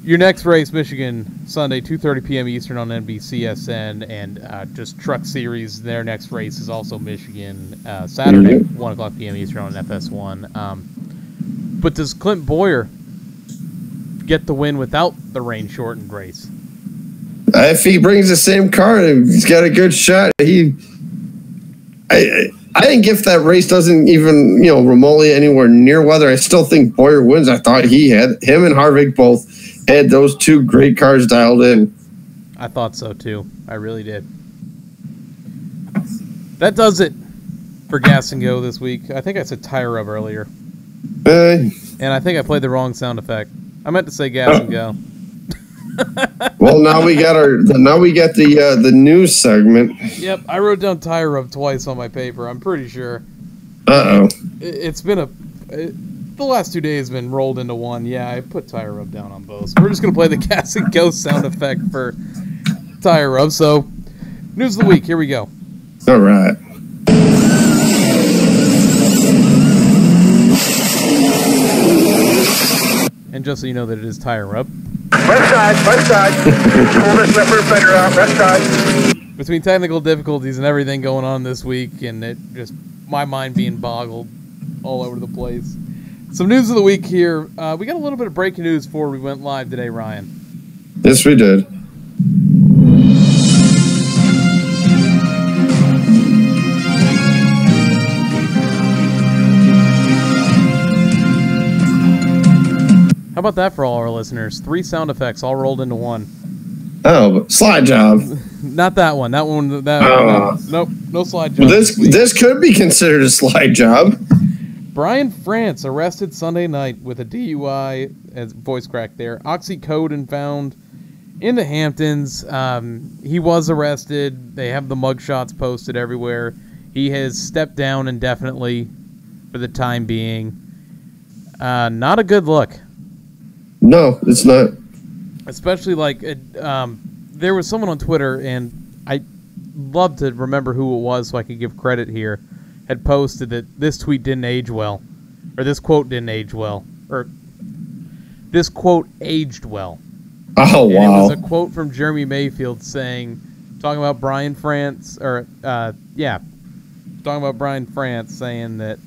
Your next race, Michigan, Sunday, 2:30 p.m. Eastern on NBCSN, and just Truck Series. Their next race is also Michigan, Saturday, 1 o'clock p.m. Eastern on FS1. But does Clint Bowyer get the win without the rain-shortened race?
If he brings the same car, he's got a good shot. I think if that race doesn't even, remotely anywhere near weather, I still think Bowyer wins. I thought him and Harvick both had those 2 great cars dialed in.
I thought so, too. I really did. That does it for Gas and Go this week. I think I said tire rub earlier. And I think I played the wrong sound effect. I meant to say Gas and Go.
Well, now we got the news segment.
Yep, I wrote down tire rub twice on my paper. I'm pretty sure.
Uh-oh.
It's been the last 2 days have been rolled into one. Yeah, I put tire rub down on both. So we're just gonna play the Gas and Go sound effect for tire rub. So, news of the week. Here we go.
All right.
And just so you know that it is tire rub.
Left side. Pull this left fender out, left side.
Between technical difficulties and everything going on this week, and it just my mind being boggled all over the place. Some news of the week here. We got a little bit of breaking news before we went live today, Ryan.
Yes, we did.
How about that for all our listeners? 3 sound effects all rolled into one.
Oh, slide job.
Not that one. Nope, no slide job.
This could be considered a slide job.
Brian France arrested Sunday night with a DUI, as voice crack there. Oxycodone found in the Hamptons. He was arrested. They have the mugshots posted everywhere. He has stepped down indefinitely for the time being. Not a good look.
No, it's not.
Especially there was someone on Twitter, and I'd love to remember who it was so I could give credit here, had posted that this tweet didn't age well. Or this quote didn't age well. Or this quote aged well.
Oh,
and
wow.
It was a quote from Jeremy Mayfield talking about Brian France, talking about Brian France saying that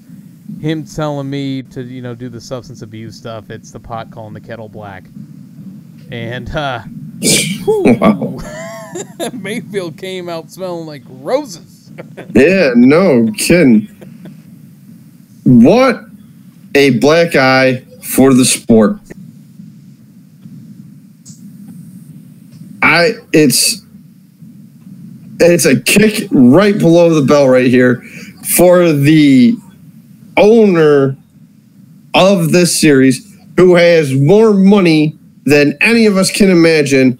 him telling me to, do the substance abuse stuff, it's the pot calling the kettle black. And, Mayfield came out smelling like roses.
Yeah, no kidding. What a black eye for the sport. It's a kick right below the bell right here for the owner of this series, who has more money than any of us can imagine,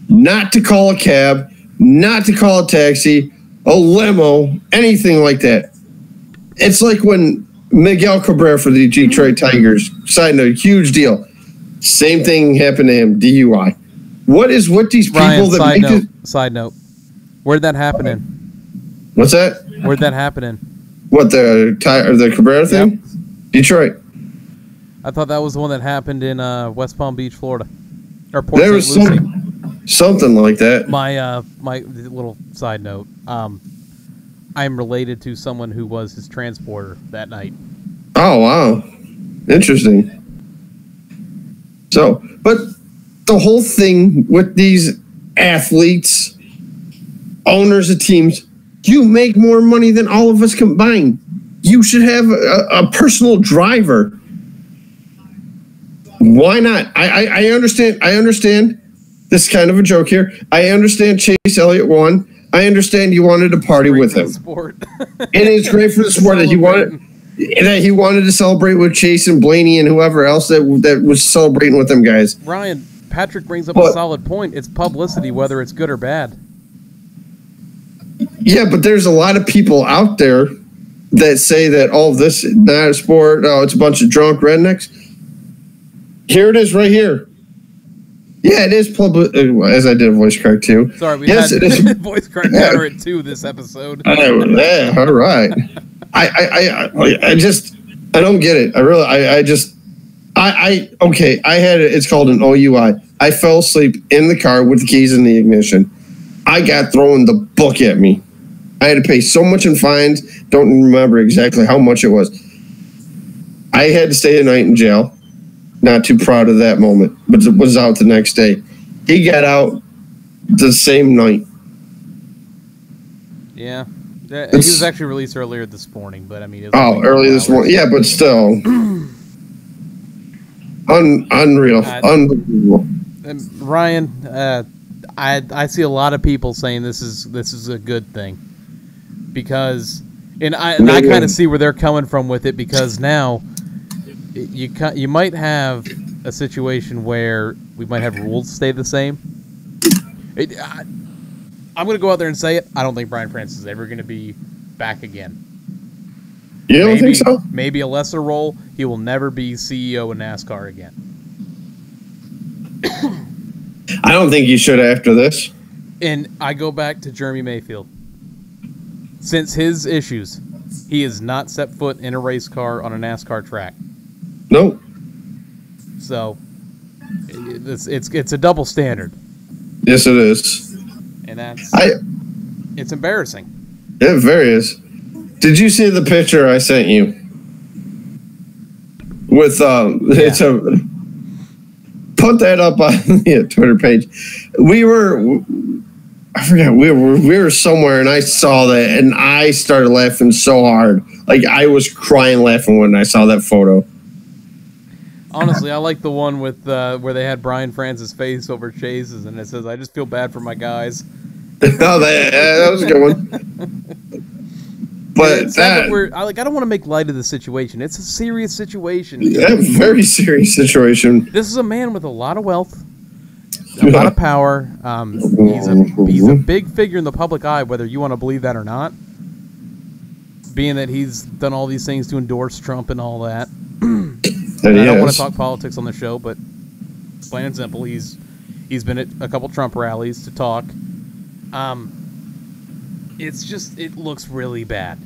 not to call a cab, not to call a taxi, a limo, anything like that. It's like when Miguel Cabrera for the Detroit Tigers signed a huge deal. Same thing happened to him, DUI. What is with these people
Ryan,
that
side note. Where'd that happen in?
What's that?
Where'd that happen in?
What, the Cabrera thing?
Yep.
Detroit.
I thought that was the one that happened in West Palm Beach, Florida. Or Port
There
St.
was
Lucie.
something like that.
My little side note. I'm related to someone who was his transporter that night.
Oh, wow. Interesting. So, but the whole thing with these athletes, owners of teams, you make more money than all of us combined. You should have a personal driver. Why not? I understand. This is kind of a joke here. I understand Chase Elliott won. I understand you wanted to party with him.
Sport.
And it's great for the sport that he wanted to celebrate with Chase and Blaney and whoever else that was celebrating with them guys.
Ryan, Patrick brings up a solid point. It's publicity, whether it's good or bad.
Yeah, but there's a lot of people out there that say that, this is not a sport. Oh, it's a bunch of drunk rednecks. Here it is right here. Yeah, it is public. As I did a voice crack too.
Sorry, we had a voice crack counter at 2 this episode.
Yeah, all right. I don't get it. Okay. I had it. It's called an OUI. I fell asleep in the car with the keys in the ignition. I got thrown the book at me. I had to pay so much in fines. Don't remember exactly how much it was. I had to stay a night in jail. Not too proud of that moment, but it was out the next day. He got out the same night.
Yeah. He was actually released earlier this morning, but I mean...
early this morning. Yeah, but still. Unreal. Unbelievable.
Ryan, I see a lot of people saying this is a good thing. Because... And I kind of see where they're coming from with it, because now... You might have a situation where we might have rules stay the same. I'm going to go out there and say it. I don't think Brian France is ever going to be back again.
You don't think so?
Maybe a lesser role. He will never be CEO of NASCAR again.
I don't think you should after this.
And I go back to Jeremy Mayfield. Since his issues, he has not set foot in a race car on a NASCAR track.
Nope.
So it's a double standard.
Yes, it is.
And it's embarrassing.
It very is. Did you see the picture I sent you? With it's a put that up on the Twitter page. We were somewhere and I saw that and I started laughing so hard. Like I was crying laughing when I saw that photo.
Honestly, I like the one with where they had Brian France's face over Chase's, and it says, "I just feel bad for my guys."
Oh, that was a good one. But
I don't want to make light of the situation. It's a serious situation.
Yeah, very serious situation.
This is a man with a lot of wealth, a lot of power. He's a big figure in the public eye, whether you want to believe that or not. Being that he's done all these things to endorse Trump and all that. I don't want to talk politics on the show, but plain and simple, he's been at a couple Trump rallies to talk. It looks really bad.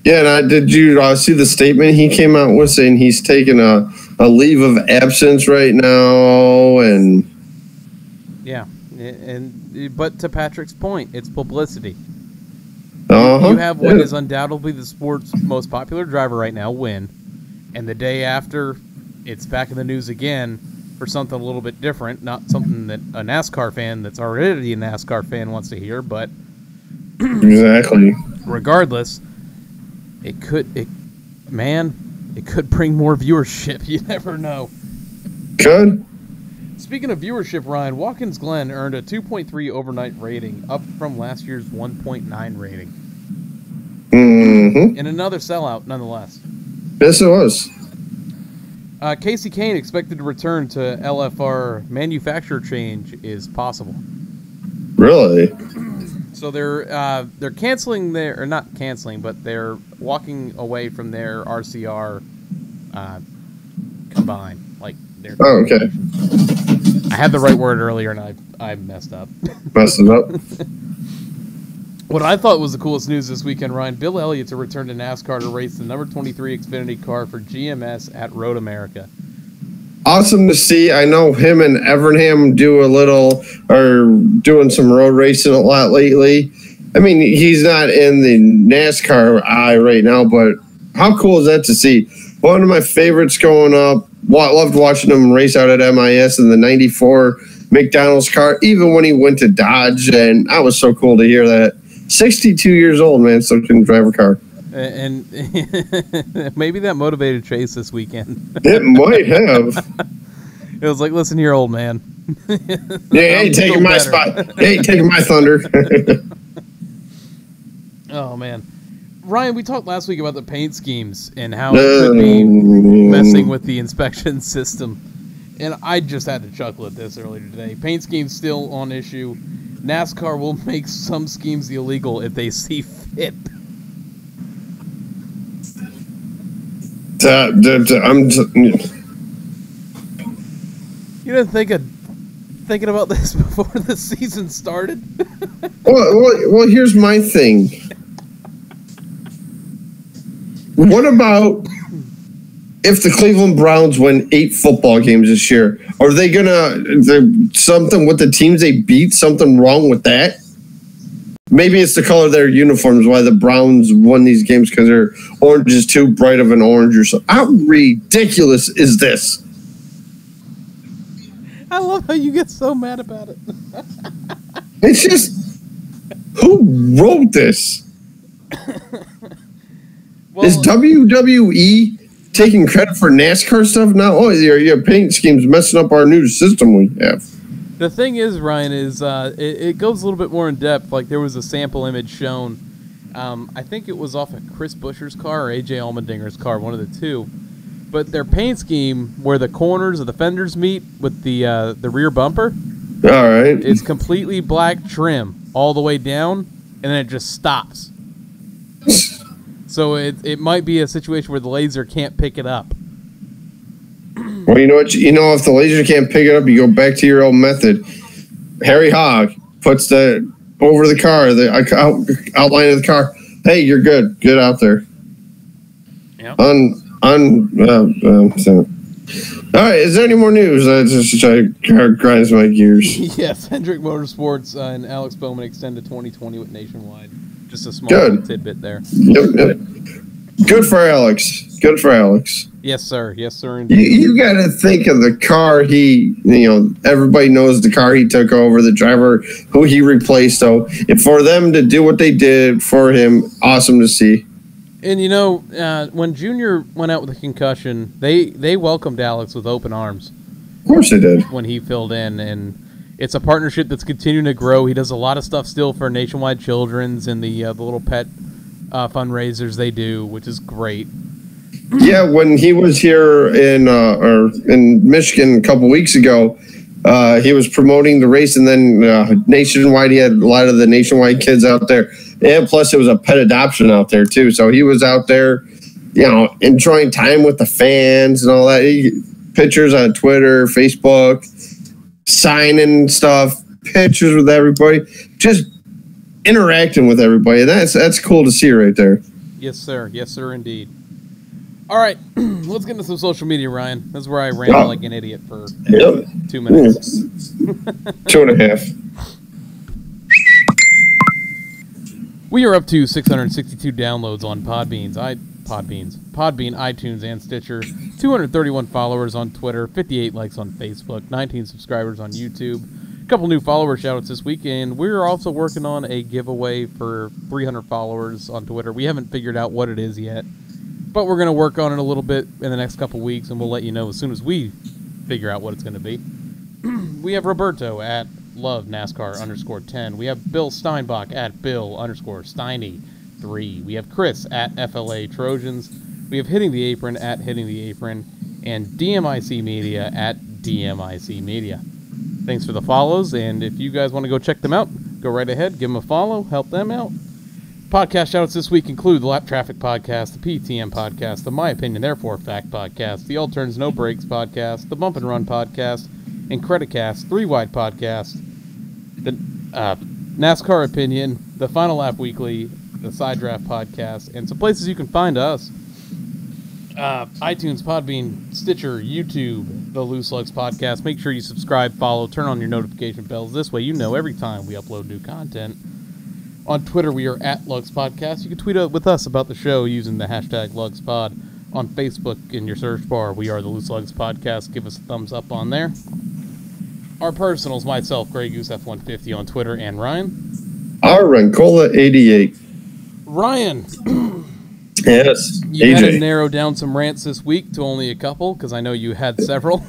Yeah, and did you see the statement he came out with saying he's taking a leave of absence right now, and
yeah, but to Patrick's point, it's publicity.
You
have what is undoubtedly the sport's most popular driver right now win, and the day after, it's back in the news again for something a little bit different, not something that a NASCAR fan that's already a NASCAR fan wants to hear, but
exactly.
Regardless, it could bring more viewership. You never know.
Could.
Speaking of viewership, Ryan, Watkins Glen earned a 2.3 overnight rating, up from last year's 1.9 rating.
Mm-hmm.
And another sellout, nonetheless.
Yes, it was.
Casey Kane expected to return to LFR. Manufacturer change is possible.
Really?
So they're canceling or not canceling, but they're walking away from their RCR combine. Like they're.
Oh, okay.
I had the right word earlier, and I messed up.
Messed it up.
What I thought was the coolest news this weekend, Ryan, Bill Elliott to return to NASCAR to race the number 23 Xfinity car for GMS at Road America.
Awesome to see. I know him and Evernham doing some road racing a lot lately. I mean, he's not in the NASCAR eye right now, but how cool is that to see? One of my favorites growing up. Loved watching him race out at MIS in the 94 McDonald's car, even when he went to Dodge, and that was so cool to hear that. 62 years old, man, still can drive a car.
And maybe that motivated Chase this weekend.
It might have.
It was like, listen here, old man.
Yeah, ain't taking my spot. Ain't taking my thunder.
Oh, man. Ryan, we talked last week about the paint schemes and how it could be messing with the inspection system. And I just had to chuckle at this earlier today. Paint schemes still on issue. NASCAR will make some schemes illegal if they see fit. You didn't think of thinking about this before the season started?
well, here's my thing. What about if the Cleveland Browns win 8 football games this year? Are they something with the teams they beat? Something wrong with that? Maybe it's the color of their uniforms, why the Browns won these games, because their orange is too bright of an orange or something. How ridiculous is this?
I love how you get so mad about it.
It's just, who wrote this?
Well,
is WWE taking credit for NASCAR stuff now? Oh, your paint scheme's messing up our new system we have.
The thing is, Ryan, is it goes a little bit more in depth. Like there was a sample image shown. I think it was off of Chris Buescher's car or AJ Allmendinger's car, one of the two. But their paint scheme, where the corners of the fenders meet with the rear bumper,
all right,
it's completely black trim all the way down, and then it just stops. So it might be a situation where the laser can't pick it up.
Well, you know what? If the laser can't pick it up, you go back to your old method. Harry Hogg puts the over the car, the outline of the car. Hey, you're good. Get out there.
Yeah.
So. All right. Is there any more news? Just grinds my gears.
Yes, Hendrick Motorsports and Alex Bowman extend to 2020 with Nationwide. Just a small tidbit there.
Yep. Good for Alex. Good for Alex.
Yes, sir. Yes, sir. Indeed.
You got to think of the car everybody knows the car he took over, the driver who he replaced. So for them to do what they did for him, awesome to see.
And you know, when Junior went out with a concussion, they welcomed Alex with open arms.
Of course they did.
When he filled in, and it's a partnership that's continuing to grow. He does a lot of stuff still for Nationwide Children's and the little pet fundraisers they do, which is great.
Yeah, when he was here in Michigan a couple weeks ago, he was promoting the race, and then nationwide, he had a lot of the Nationwide kids out there. And plus, it was a pet adoption out there, too. So he was out there, you know, enjoying time with the fans and all that. Pictures on Twitter, Facebook, signing stuff, pictures with everybody, just interacting with everybody. That's cool to see right there.
Yes, sir. Yes, sir, indeed. All right, let's get into some social media, Ryan. This is where I ramble like an idiot for 2 minutes.
2.5.
We are up to 662 downloads on Podbean, iTunes, and Stitcher. 231 followers on Twitter, 58 likes on Facebook, 19 subscribers on YouTube. A couple new follower shoutouts this week, and we're also working on a giveaway for 300 followers on Twitter. We haven't figured out what it is yet, but we're going to work on it a little bit in the next couple weeks, and we'll let you know as soon as we figure out what it's going to be. We have Roberto at LoveNASCAR_10. We have Bill Steinbach at Bill_Steiny3. We have Chris at FLA Trojans. We have Hitting the Apron at Hitting the Apron. And DMIC Media at DMIC Media. Thanks for the follows, and if you guys want to go check them out, go right ahead, give them a follow, help them out. Podcast shoutouts this week include the Lap Traffic Podcast, the PTM Podcast, the My Opinion Therefore Fact Podcast, the All Turns No Breaks Podcast, the Bump and Run Podcast, and Creditcast, 3 Wide Podcast, the NASCAR Opinion, the Final Lap Weekly, the Side Draft Podcast, and some places you can find us. iTunes, Podbean, Stitcher, YouTube, the Loose Lugs Podcast. Make sure you subscribe, follow, turn on your notification bells. This way you know every time we upload new content. On Twitter, we are at Lugs Podcast. You can tweet with us about the show using the hashtag LugsPod. On Facebook, in your search bar, we are the Loose Lugs Podcast. Give us a thumbs up on there. Our personals, myself, Grey Goose F150 on Twitter, and Ryan.
Our Rancola 88.
Ryan.
Yes.
You had to narrow down some rants this week to only a couple, because I know you had several.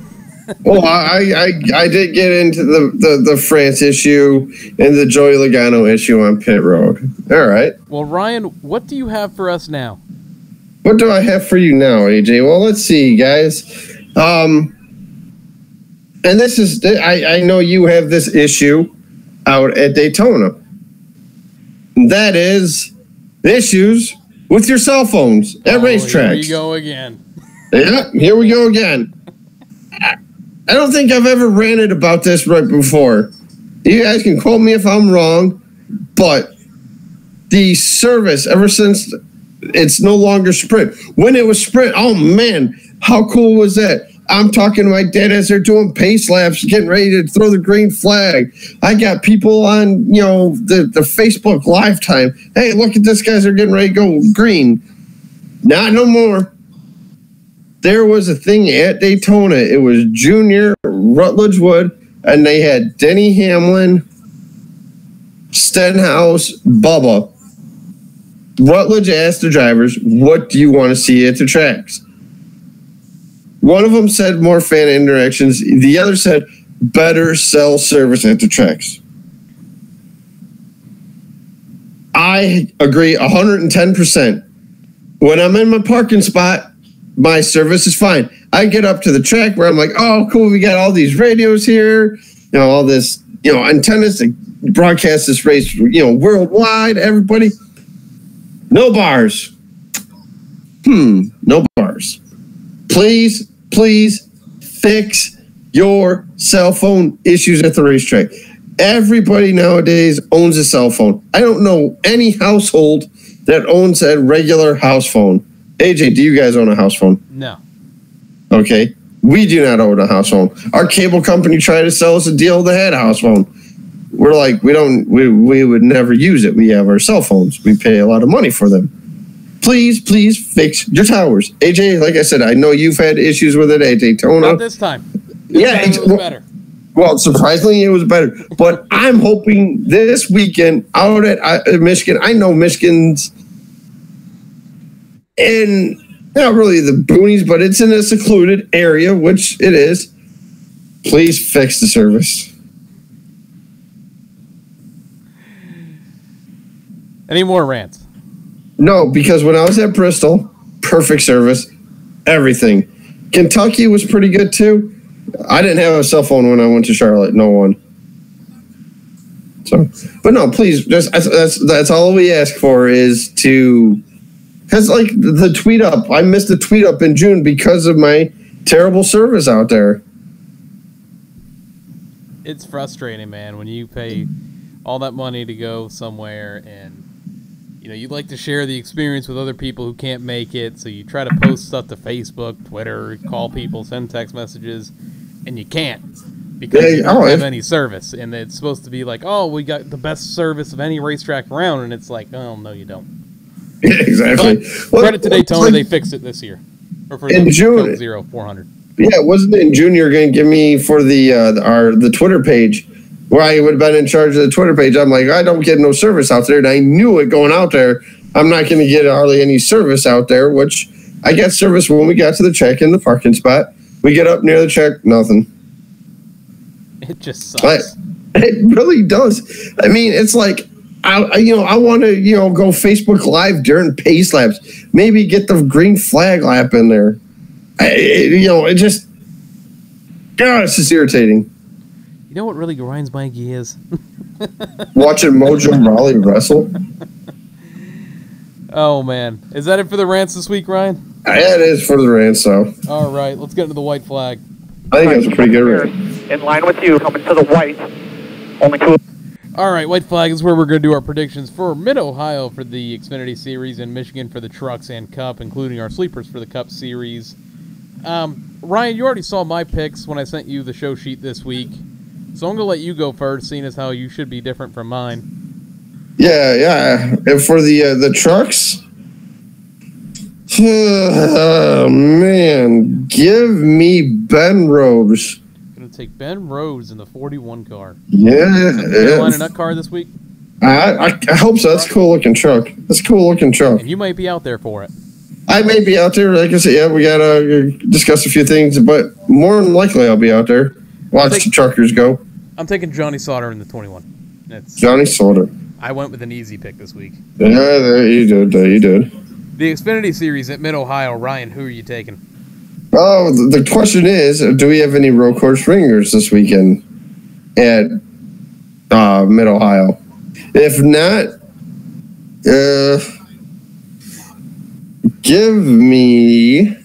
Well, I did get into the France issue and the Joey Logano issue on pit road. All right.
Well, Ryan, what do you have for us now?
What do I have for you now, AJ? Well, let's see, guys. And this is, I know you have this issue out at Daytona. That is issues with your cell phones at racetracks.
Here you go again.
Yeah, here we go again. I don't think I've ever ranted about this right before. You guys can quote me if I'm wrong, but the service, ever since it's no longer Sprint. When it was Sprint, oh man, how cool was that? I'm talking to my dad as they're doing pace laps, getting ready to throw the green flag. I got people on, the Facebook live time. Hey, look at this, guys, they're getting ready to go green. Not no more. There was a thing at Daytona. It was Junior, Rutledge Wood, and they had Denny Hamlin, Stenhouse, Bubba. Rutledge asked the drivers, what do you want to see at the tracks? One of them said more fan interactions. The other said better cell service at the tracks. I agree 110%. When I'm in my parking spot, my service is fine. I get up to the track where I'm like, oh, cool, we got all these radios here, all this, antennas to broadcast this race, worldwide, everybody. No bars. No bars. Please fix your cell phone issues at the racetrack. Everybody nowadays owns a cell phone. I don't know any household that owns a regular house phone. AJ, do you guys own a house phone?
No.
Okay. We do not own a house phone. Our cable company tried to sell us a deal that had a house phone. We're like, we would never use it. We have our cell phones. We pay a lot of money for them. Please fix your towers. AJ, like I said, I know you've had issues with it at Daytona.
Not this time.
It
was better.
Well, surprisingly, it was better. But I'm hoping this weekend out at Michigan, I know Michigan's in not really the boonies, but it's in a secluded area, which it is. Please fix the service.
Any more rants?
No, because when I was at Bristol, perfect service, everything. Kentucky was pretty good too. I didn't have a cell phone when I went to Charlotte. No one. So, but no, please, that's all we ask for is to, because like the tweet up, I missed the tweet up in June because of my terrible service out there.
It's frustrating, man, when you pay all that money to go somewhere and you'd like to share the experience with other people who can't make it, so you try to post stuff to Facebook, Twitter, call people, send text messages, and you can't because you don't have any service. And it's supposed to be like, oh, we got the best service of any racetrack around, and it's like, oh, no, you don't.
Yeah, exactly.
Credit to Daytona, they fixed it this year. Or for
in June,
400.
Yeah, wasn't it in June you were going to give me for the Twitter page where I would have been in charge of the Twitter page? I'm like, I don't get no service out there, and I knew it going out there. I'm not going to get hardly any service out there, which I got service when we got to the check in the parking spot. We get up near the check, nothing.
It just sucks.
It really does. I mean, it's like, I want to, go Facebook Live during pace laps. Maybe get the green flag lap in there. It just, God, it's just irritating.
You know what really grinds my gears?
Watching Mojo Raleigh wrestle.
Oh, man. Is that it for the rants this week, Ryan?
Yeah, it is for the rants, so.
All right, let's get into the white flag.
I think that's a pretty good rant.
In line with you, coming to the white. Only two.
All right, white flag is where we're going to do our predictions for Mid-Ohio for the Xfinity Series and Michigan for the Trucks and Cup, including our sleepers for the Cup Series. Ryan, you already saw my picks when I sent you the show sheet this week, so I'm going to let you go first, seeing as how you should be different from mine.
Yeah. And for the Trucks, oh, man, give me Ben Rhodes.
Going to take Ben Rhodes in the 41 car.
Yeah.
Carolina Nut car this week?
I hope so. That's a cool-looking truck.
And you might be out there for it.
I may be out there. Like I said, yeah, we got to discuss a few things, but more than likely I'll be out there. Watch the truckers go.
I'm taking Johnny Sauter in the 21.
Johnny Sauter.
I went with an easy pick this week.
Yeah, you did.
The Xfinity Series at Mid-Ohio. Ryan, who are you taking?
Oh, the question is, do we have any road course ringers this weekend at Mid-Ohio? If not, give me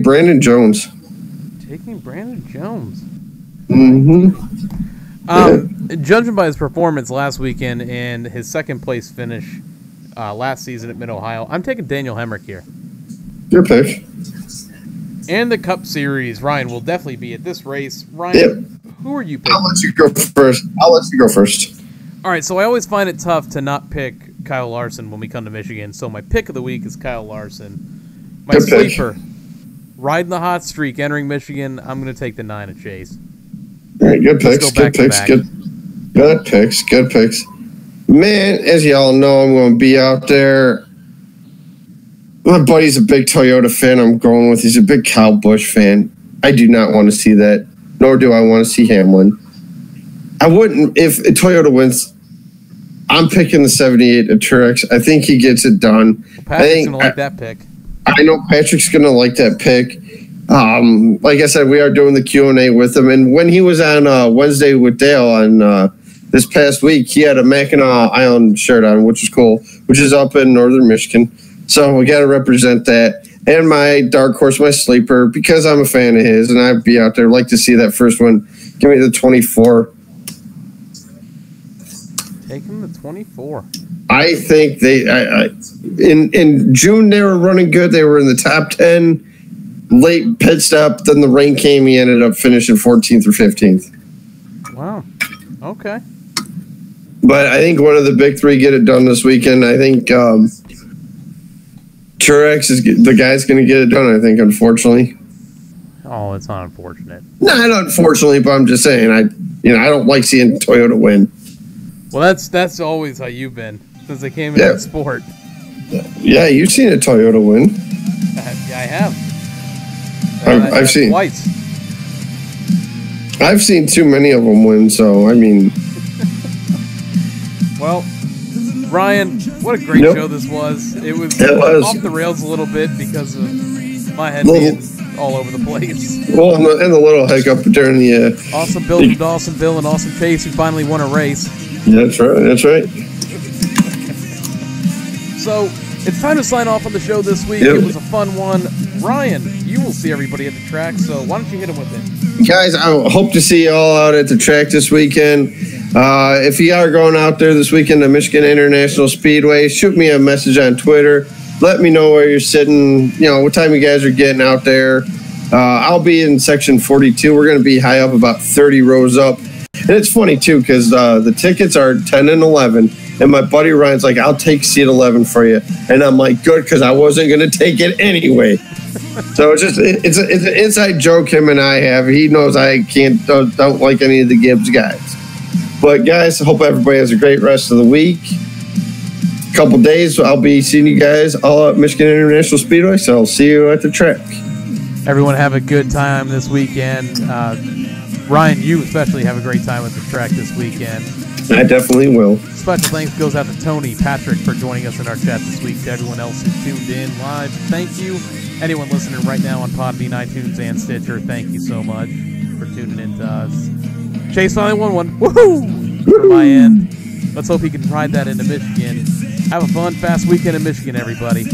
Brandon Jones.
Taking Brandon Jones.
Mm-hmm.
Judging by his performance last weekend and his second place finish last season at Mid-Ohio, I'm taking Daniel Hemrick here.
Good pick.
And the Cup Series, Ryan will definitely be at this race. Ryan, Who are you picking?
I'll let you go first.
All right, so I always find it tough to not pick Kyle Larson when we come to Michigan. So my pick of the week is Kyle Larson. My sleeper, riding the hot streak, entering Michigan, I'm going to take the 9 at Chase.
All right, good picks. Good picks. Man, as y'all know, I'm going to be out there. My buddy's a big Toyota fan. I'm going with. He's a big Kyle Busch fan. I do not want to see that, nor do I want to see Hamlin. I wouldn't if Toyota wins. I'm picking the 78 at Truex. I think he gets it done.
Well, Patrick's going to like that pick.
I know Patrick's going to like that pick. Like I said, we are doing the Q&A with him. And when he was on Wednesday with Dale on this past week, he had a Mackinac Island shirt on, which is cool, which is up in northern Michigan. So we got to represent that. And my dark horse, my sleeper, because I'm a fan of his, and I'd be out there, like to see that first one. Give me the 24.
Take him the 24.
I think in June they were running good. They were in the top 10. Late pit stop, then the rain came. He ended up finishing 14th or 15th.
Wow. Okay.
But I think one of the big three get it done this weekend. I think Truex is the guy's going to get it done, I think, unfortunately.
Oh, it's not unfortunate.
Not unfortunately, but I'm just saying, I don't like seeing Toyota win.
Well, that's always how you've been since I came into the sport.
Yeah, you've seen a Toyota win.
I have.
I've seen
twice.
I've seen too many of them win. So I mean,
well, Ryan, what a great show this was. It was off the rails a little bit because of my head being all over the place.
Well, and the little hiccup during the
Awesome Bill from Dawsonville and Awesome Chase, who finally won a race.
Yeah, that's right. That's right.
So it's time to sign off on the show this week. It was a fun one. Ryan, you will see everybody at the track, so why don't you hit them with it?
Guys, I hope to see you all out at the track this weekend. If you are going out there this weekend to Michigan International Speedway, shoot me a message on Twitter. Let me know where you're sitting, what time you guys are getting out there. I'll be in section 42. We're going to be high up, about 30 rows up. And it's funny, too, because the tickets are 10 and 11. And my buddy Ryan's like, I'll take seat 11 for you. And I'm like, good, because I wasn't going to take it anyway. So it's an inside joke him and I have. He knows I don't like any of the Gibbs guys. But, guys, I hope everybody has a great rest of the week. A couple days, I'll be seeing you guys all at Michigan International Speedway. So I'll see you at the track.
Everyone have a good time this weekend. Ryan, you especially have a great time at the track this weekend.
I definitely will.
Special thanks goes out to Tony, Patrick for joining us in our chat this week. To everyone else who tuned in live, thank you. Anyone listening right now on Podbean, iTunes, and Stitcher, thank you so much for tuning in to us. Chase 911, woohoo! From my end. Let's hope he can ride that into Michigan. Have a fun, fast weekend in Michigan, everybody.